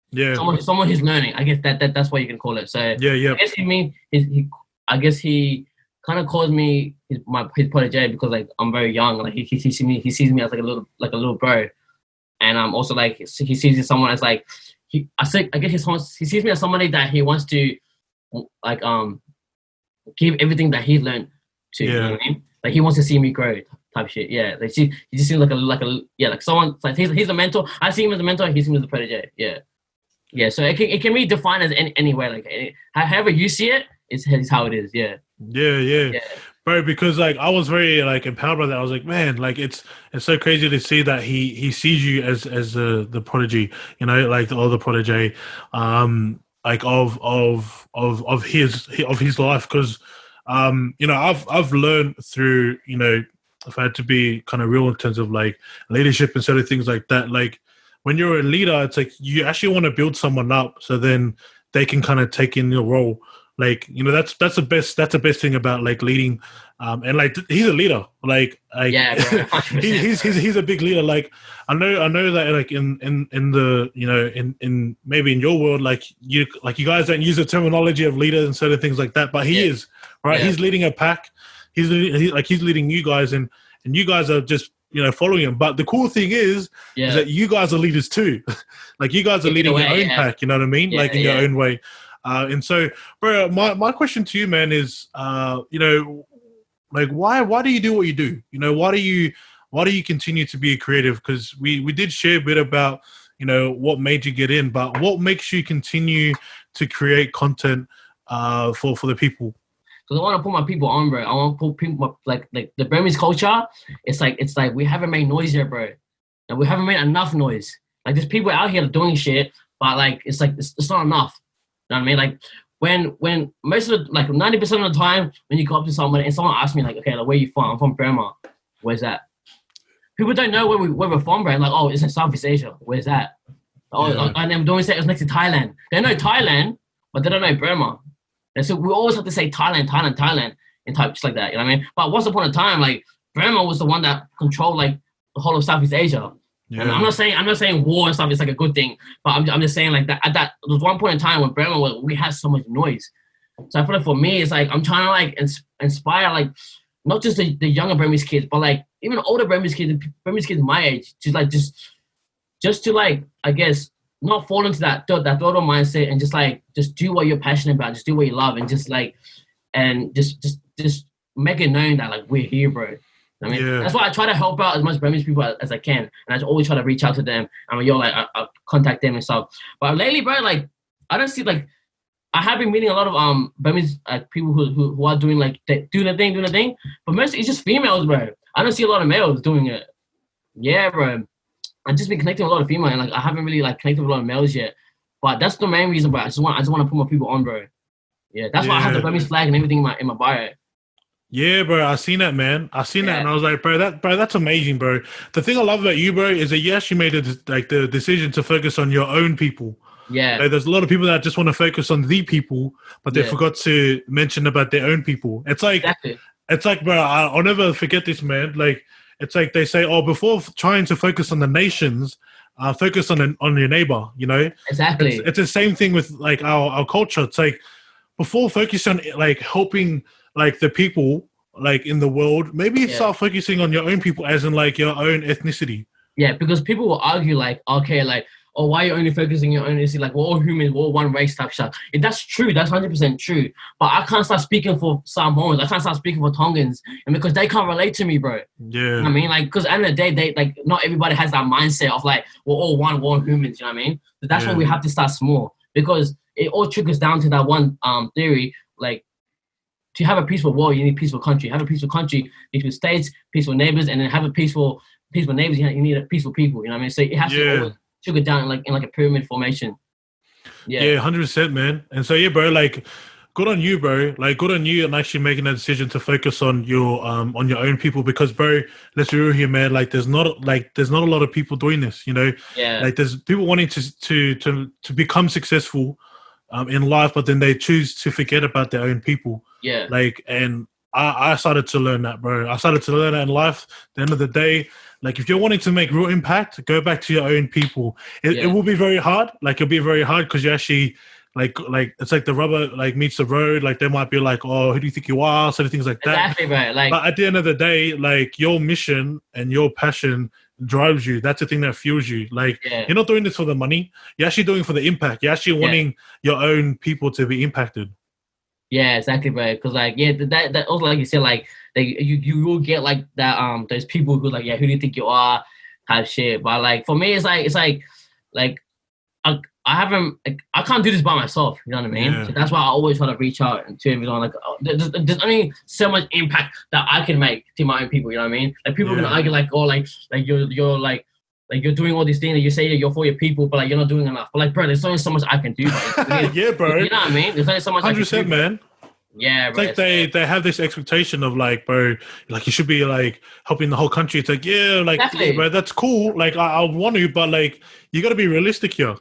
Yeah, someone who's learning. I guess that's what you can call it. So yeah. I guess he kind of calls me his protege because like I'm very young. Like he sees me as like a little bro, and I'm also like he sees me as someone as like he sees me as somebody that he wants to like give everything that he learned to. You know what I mean? Like he wants to see me grow type shit. Yeah, like he just seems like someone like he's a mentor. I see him as a mentor. He sees me as a protege. Yeah. So it can be defined as any way. Like however you see it, it's how it is. Yeah. Bro, because like I was very like empowered by that. I was like, man, like it's so crazy to see that he sees you as the prodigy, you know, like the protege, like of his life. Because you know, I've learned through, you know, I've had to be kind of real in terms of like leadership and sort of things like that. Like when you're a leader, it's like you actually want to build someone up so then they can kind of take in your role. Like, you know, that's the best thing about like leading, and like he's a leader. Like yeah, bro, he's a big leader. Like I know that like in the, you know, in maybe in your world, like you guys don't use the terminology of leader and sort of things like that, but he is right. He's leading a pack. He's leading you guys, and you guys are just, you know, following him. But the cool thing is that you guys are leaders too. Like you guys are leading your own pack. You know what I mean? Like in your own way. And so, bro, my question to you, man, is, you know, like why do you do what you do? You know, why do you continue to be a creative? Because we did share a bit about, you know, what made you get in, but what makes you continue to create content for the people? Because I want to put my people on, bro. I want to put people like the Burmese culture. It's like we haven't made noise yet, bro, and we haven't made enough noise. Like there's people out here doing shit, but like it's not enough. You know what I mean? Like when most of the, like 90% of the time when you go up to someone and someone asks me like, okay, like where you from? I'm from Burma. Where's that? People don't know where we're from, bro. Like, oh, it's in Southeast Asia. Where's that? Oh, and I'm doing it's next to Thailand. They know Thailand, but they don't know Burma. And so we always have to say Thailand. and types like that. You know what I mean? But once upon a time, like Burma was the one that controlled like the whole of Southeast Asia. Yeah. And I'm not saying war and stuff is like a good thing, but I'm just saying like that at that there was one point in time when Burma we had so much noise. So I feel like for me, it's like I'm trying to like inspire like not just the younger Burmese kids, but like even older Burmese kids my age to like just to like I guess not fall into that total mindset and just do what you're passionate about, just do what you love, and just make it known that like we're here, bro. I mean, that's why I try to help out as much Burmese people as I can, and I always try to reach out to them. I mean, I contact them and stuff. But lately, bro, like I don't see like I have been meeting a lot of Burmese people who are doing like doing the thing, but mostly it's just females, bro. I don't see a lot of males doing it. Yeah, bro. I've just been connecting with a lot of females, and like I haven't really like connected with a lot of males yet. But that's the main reason, bro. I just want to put more people on, bro. Yeah, that's why I have the Burmese flag and everything in my bio. Yeah, bro, I seen that, man. I seen that, and I was like, bro, that's amazing, bro. The thing I love about you, bro, is that you actually made the decision to focus on your own people. Yeah, like, there's a lot of people that just want to focus on the people, but they forgot to mention about their own people. It's like, it's like, bro, I'll never forget this, man. Like, it's like they say, oh, before trying to focus on the nations, focus on your neighbor. You know, exactly. It's the same thing with like our culture. It's like before focusing on like helping like the people like in the world, maybe start focusing on your own people, as in like your own ethnicity. Yeah, because people will argue like, okay, like, oh, why are you only focusing on your own ethnicity? Like, we're all humans, we're all one race type stuff. If that's true, that's 100% true. But I can't start speaking for Samoans. I can't start speaking for Tongans, and because they can't relate to me, bro. Yeah. You know what I mean? Like, because at the end of the day, they like not everybody has that mindset of like, we're all one humans, you know what I mean? So that's why we have to start small, because it all trickles down to that one theory, like, to have a peaceful world, you need a peaceful country. Have a peaceful country, peaceful states, peaceful neighbors, and then have a peaceful neighbors. You need a peaceful people. You know what I mean? So it has to always trickle down in like a pyramid formation. Yeah, 100%, man. And so bro, good on you, bro. Like, good on you and actually making that decision to focus on your own people, because, bro, let's be real here, man. Like, there's not a lot of people doing this. You know, like there's people wanting to become successful in life, but then they choose to forget about their own people. Yeah. Like, and I started to learn that, bro. I started to learn that in life. At the end of the day, like, if you're wanting to make real impact, go back to your own people. It will be very hard. Like, it'll be very hard because you actually, like it's like the rubber like meets the road. Like, they might be like, oh, who do you think you are? Sort of things like that. Exactly, right. Like, but at the end of the day, like, your mission and your passion drives you. That's the thing that fuels you. Like, you're not doing this for the money. You're actually doing it for the impact. You're actually wanting your own people to be impacted. Yeah, exactly, bro. Because like, that also, like you said, like you will get like that. There's people who like, who do you think you are, type shit. But like for me, it's like I haven't, like, I can't do this by myself. You know what I mean? Yeah. So that's why I always try to reach out to everyone. Like, there's only so much impact that I can make to my own people. You know what I mean? Like, people can argue like, oh, like you're like you're doing all these things that you say you're for your people, but like you're not doing enough. But like, bro, there's only so much I can do. Yeah, bro. You know what I mean? There's only so much. 100%, man. Yeah, bro. It's like they have this expectation of like, bro, like you should be like helping the whole country. It's like, bro, that's cool. Like I want to, but like you got to be realistic here.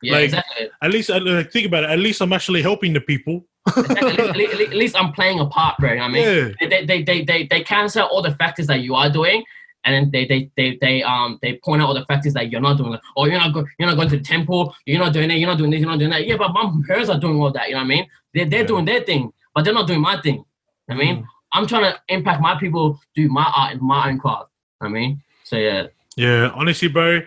Yeah, like, exactly. At least think about it. At least I'm actually helping the people. Exactly. At least I'm playing a part, bro. You know what I mean? They cancel all the factors that you are doing, and then they point out all the factors that you're not doing. Like, oh, you're not going to the temple. You're not doing that. You're not doing this. You're not doing that. Yeah, but my parents are doing all that. You know what I mean? They're doing their thing, but they're not doing my thing. I mean, I'm trying to impact my people, do my art in my own craft. I mean, so yeah. Yeah, honestly, bro.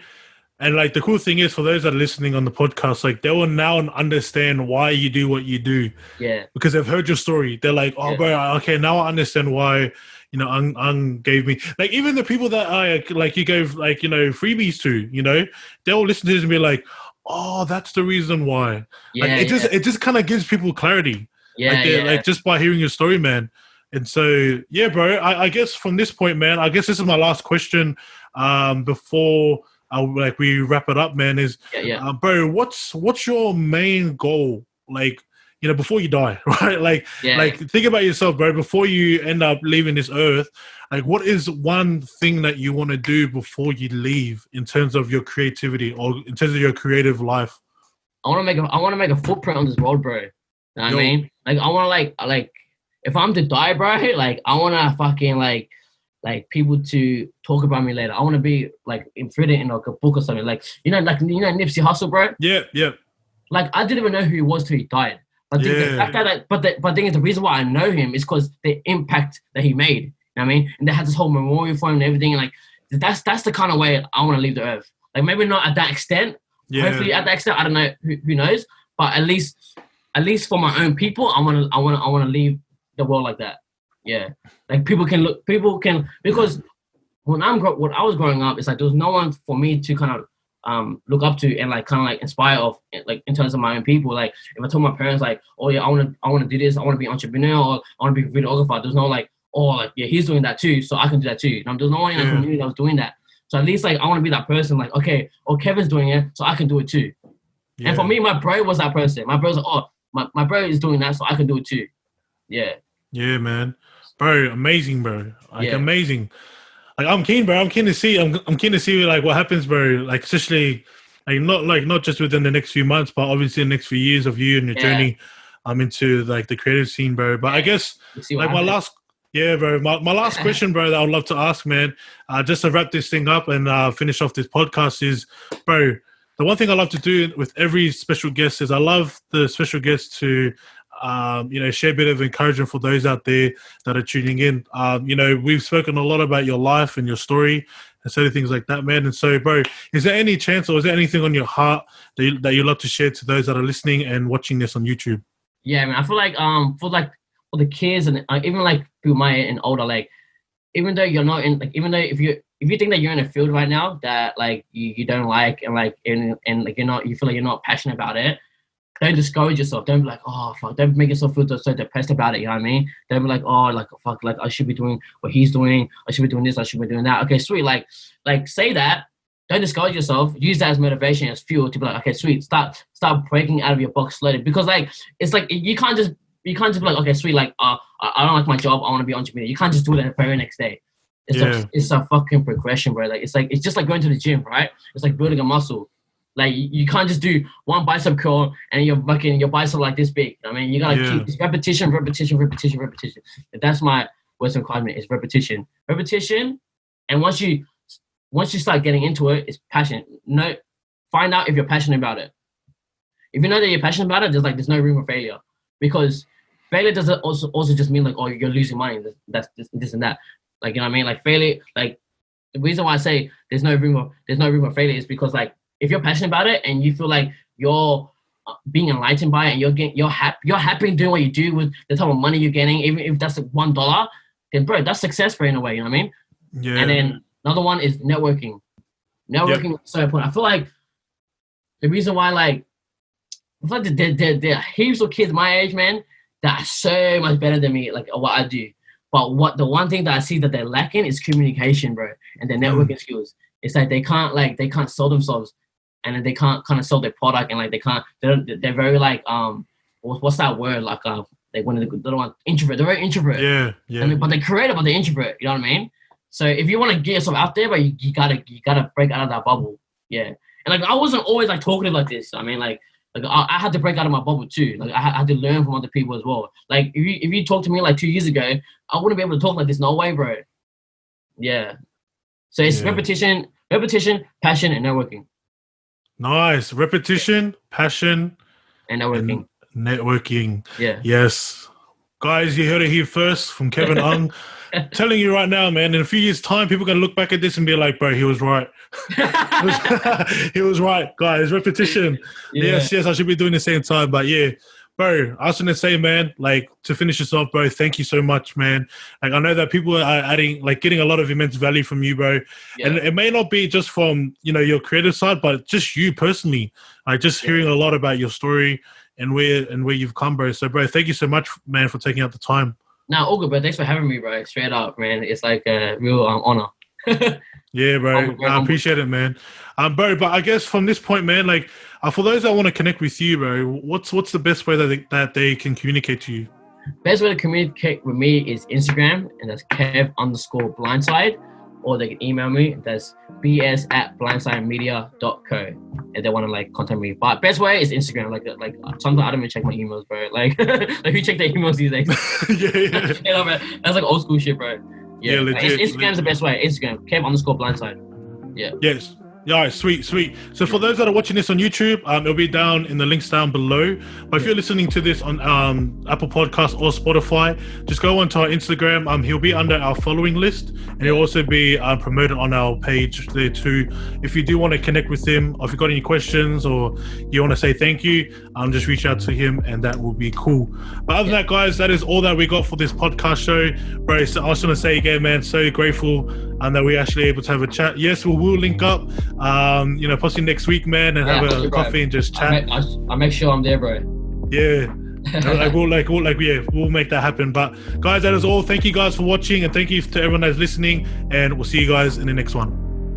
And like the cool thing is, for those that are listening on the podcast, like they will now understand why you do what you do. Yeah. Because they've heard your story. They're like, oh, bro, okay, now I understand why, you know, Aung gave me, like, even the people that I, like, you gave, like, you know, freebies to, you know, they'll listen to this and be like, oh, that's the reason why. Yeah, like, it just kind of gives people clarity. Yeah, like just by hearing your story, man. And so, yeah, bro, I guess from this point, man, I guess this is my last question before we wrap it up, man, is, bro, what's your main goal? Like, you know, before you die, right? Like think about yourself, bro, before you end up leaving this earth, like what is one thing that you want to do before you leave in terms of your creativity or in terms of your creative life? I want to make a footprint on this world, bro. You know what I mean? Like, I want to like if I'm to die, bro, like I wanna fucking like people to talk about me later. I wanna be like written in like a book or something. Like Nipsey Hussle, bro. Yeah. Like I didn't even know who he was till he died. But the fact that but thing is the reason why I know him is because the impact that he made. You know what I mean? And they had this whole memorial for him and everything. And like that's the kind of way I want to leave the earth. Like maybe not at that extent. Yeah. Hopefully at that extent, I don't know who knows. But at least for my own people, I wanna leave the world like that. Yeah. Like people can because when I was growing up, it's like there was no one for me to kind of look up to and like kind of like inspire of like in terms of my own people. Like if I told my parents like, oh yeah, I want to do this, I want to be an entrepreneur, or I want to be a videographer, there's no like, oh like yeah, he's doing that too, so I can do that too. There's no one in the community that was doing that. So at least like I want to be that person, like okay, oh Kevin's doing it, so I can do it too. Yeah. And for me, my bro was that person. My bro's like, oh my bro is doing that, so I can do it too. Yeah. Yeah, man, bro, amazing, bro, like amazing. Like I'm keen, bro. I'm keen to see like what happens, bro. Like especially not just within the next few months, but obviously the next few years of you and your journey into like the creative scene, bro. But I guess like my last question, bro, that I would love to ask, man, just to wrap this thing up and finish off this podcast is, bro, the one thing I love to do with every special guest is I love the special guests to share a bit of encouragement for those out there that are tuning in. We've spoken a lot about your life and your story and certain things like that, man. And so, bro, is there any chance or is there anything on your heart that you'd love to share to those that are listening and watching this on YouTube? Yeah, man. I feel like for the kids and even like people my age and older, like even though you're not in like even though if you think that you're in a field right now that like you don't like and like and like you feel like you're not passionate about it, don't discourage yourself. Don't be like, oh fuck. Don't make yourself feel so depressed about it. You know what I mean? Don't be like, oh, like fuck, like I should be doing what he's doing. I should be doing this. I should be doing that. Okay, sweet. Like say that. Don't discourage yourself. Use that as motivation, as fuel to be like, okay, sweet. Start breaking out of your box slowly. Because like it's like you can't just be like, okay, sweet. Like I don't like my job. I want to be an entrepreneur. You can't just do that the very next day. It's a fucking progression, bro. Like it's just like going to the gym, right? It's like building a muscle. Like you can't just do one bicep curl and your bicep like this big. I mean, you gotta keep this repetition. That's my words of encouragement is repetition. And once you start getting into it, it's passion. Find out if you're passionate about it. If you know that you're passionate about it, there's no room for failure, because failure doesn't also just mean like, oh, you're losing money. That's this and that. Like, you know what I mean? Like failure. Like the reason why I say there's no room for failure is because like, if you're passionate about it and you feel like you're being enlightened by it and you're happy doing what you do with the type of money you're getting, even if that's like $1, then bro, that's success for you in a way. You know what I mean? Yeah. And then another one is networking. Networking is so important. I feel like the reason why like I feel like there are heaps of kids my age, man, that are so much better than me, like what I do. But the one thing that I see that they're lacking is communication, bro, and their networking skills. It's like they can't sell themselves. And then they can't kind of sell their product, and like they're very like what's that word, like they don't want introvert. They're very introvert. Yeah. But they're creative, but they're introvert. You know what I mean? So if you want to get yourself out there, but you gotta break out of that bubble. Yeah. And like I wasn't always like talkative like this. I mean like I had to break out of my bubble too. Like I had to learn from other people as well. Like if you talked to me like 2 years ago, I wouldn't be able to talk like this. No way, bro. Yeah. So it's repetition, passion, and networking. Nice. Repetition, passion, and networking. Networking. Yeah. Yes. Guys, you heard it here first from Kevin Aung. Telling you right now, man, in a few years' time, people are going to look back at this and be like, bro, he was right. He was right, guys. Repetition. Yeah. Yes, I should be doing the same time. But yeah, bro, I was going to say, man, like to finish this off, bro, thank you so much, man. Like I know that people are getting a lot of immense value from you, bro. Yeah. And it may not be just from, your creative side, but just you personally, like just hearing a lot about your story and where you've come, bro. So, bro, thank you so much, man, for taking out the time. Nah, all good, bro. Thanks for having me, bro. Straight up, man. It's like a real honor. Yeah, bro. I appreciate it, man. Bro, but I guess from this point, man, like for those that want to connect with you, bro, what's the best way that they can communicate to you? Best way to communicate with me is Instagram, and that's Kev_Blindside. or they can email me. That's bs@blindsidemedia.co if they want to like contact me. But best way is Instagram. Like sometimes I don't even check my emails, bro. Like like who check their emails these days? Yeah. You know, bro, that's like old school shit, bro. Yeah, legit, Instagram's the best way. Instagram, Kev_Blindside. Yeah. Yes. Yeah, all right, sweet. So for those that are watching this on YouTube, it'll be down in the links down below. But if you're listening to this on Apple Podcasts or Spotify, just go onto our Instagram. He'll be under our following list, and he'll also be promoted on our page there too. If you do want to connect with him, or if you've got any questions, or you want to say thank you, just reach out to him, and that will be cool. But other than that, guys, that is all that we got for this podcast show, bro. So I just want to say again, man, so grateful and that we're actually able to have a chat. Yes, we will link up, possibly next week, man, and have a coffee and just chat. I'll make sure I'm there, bro. Yeah. We'll make that happen. But guys, that is all. Thank you guys for watching, and thank you to everyone that's listening, and we'll see you guys in the next one.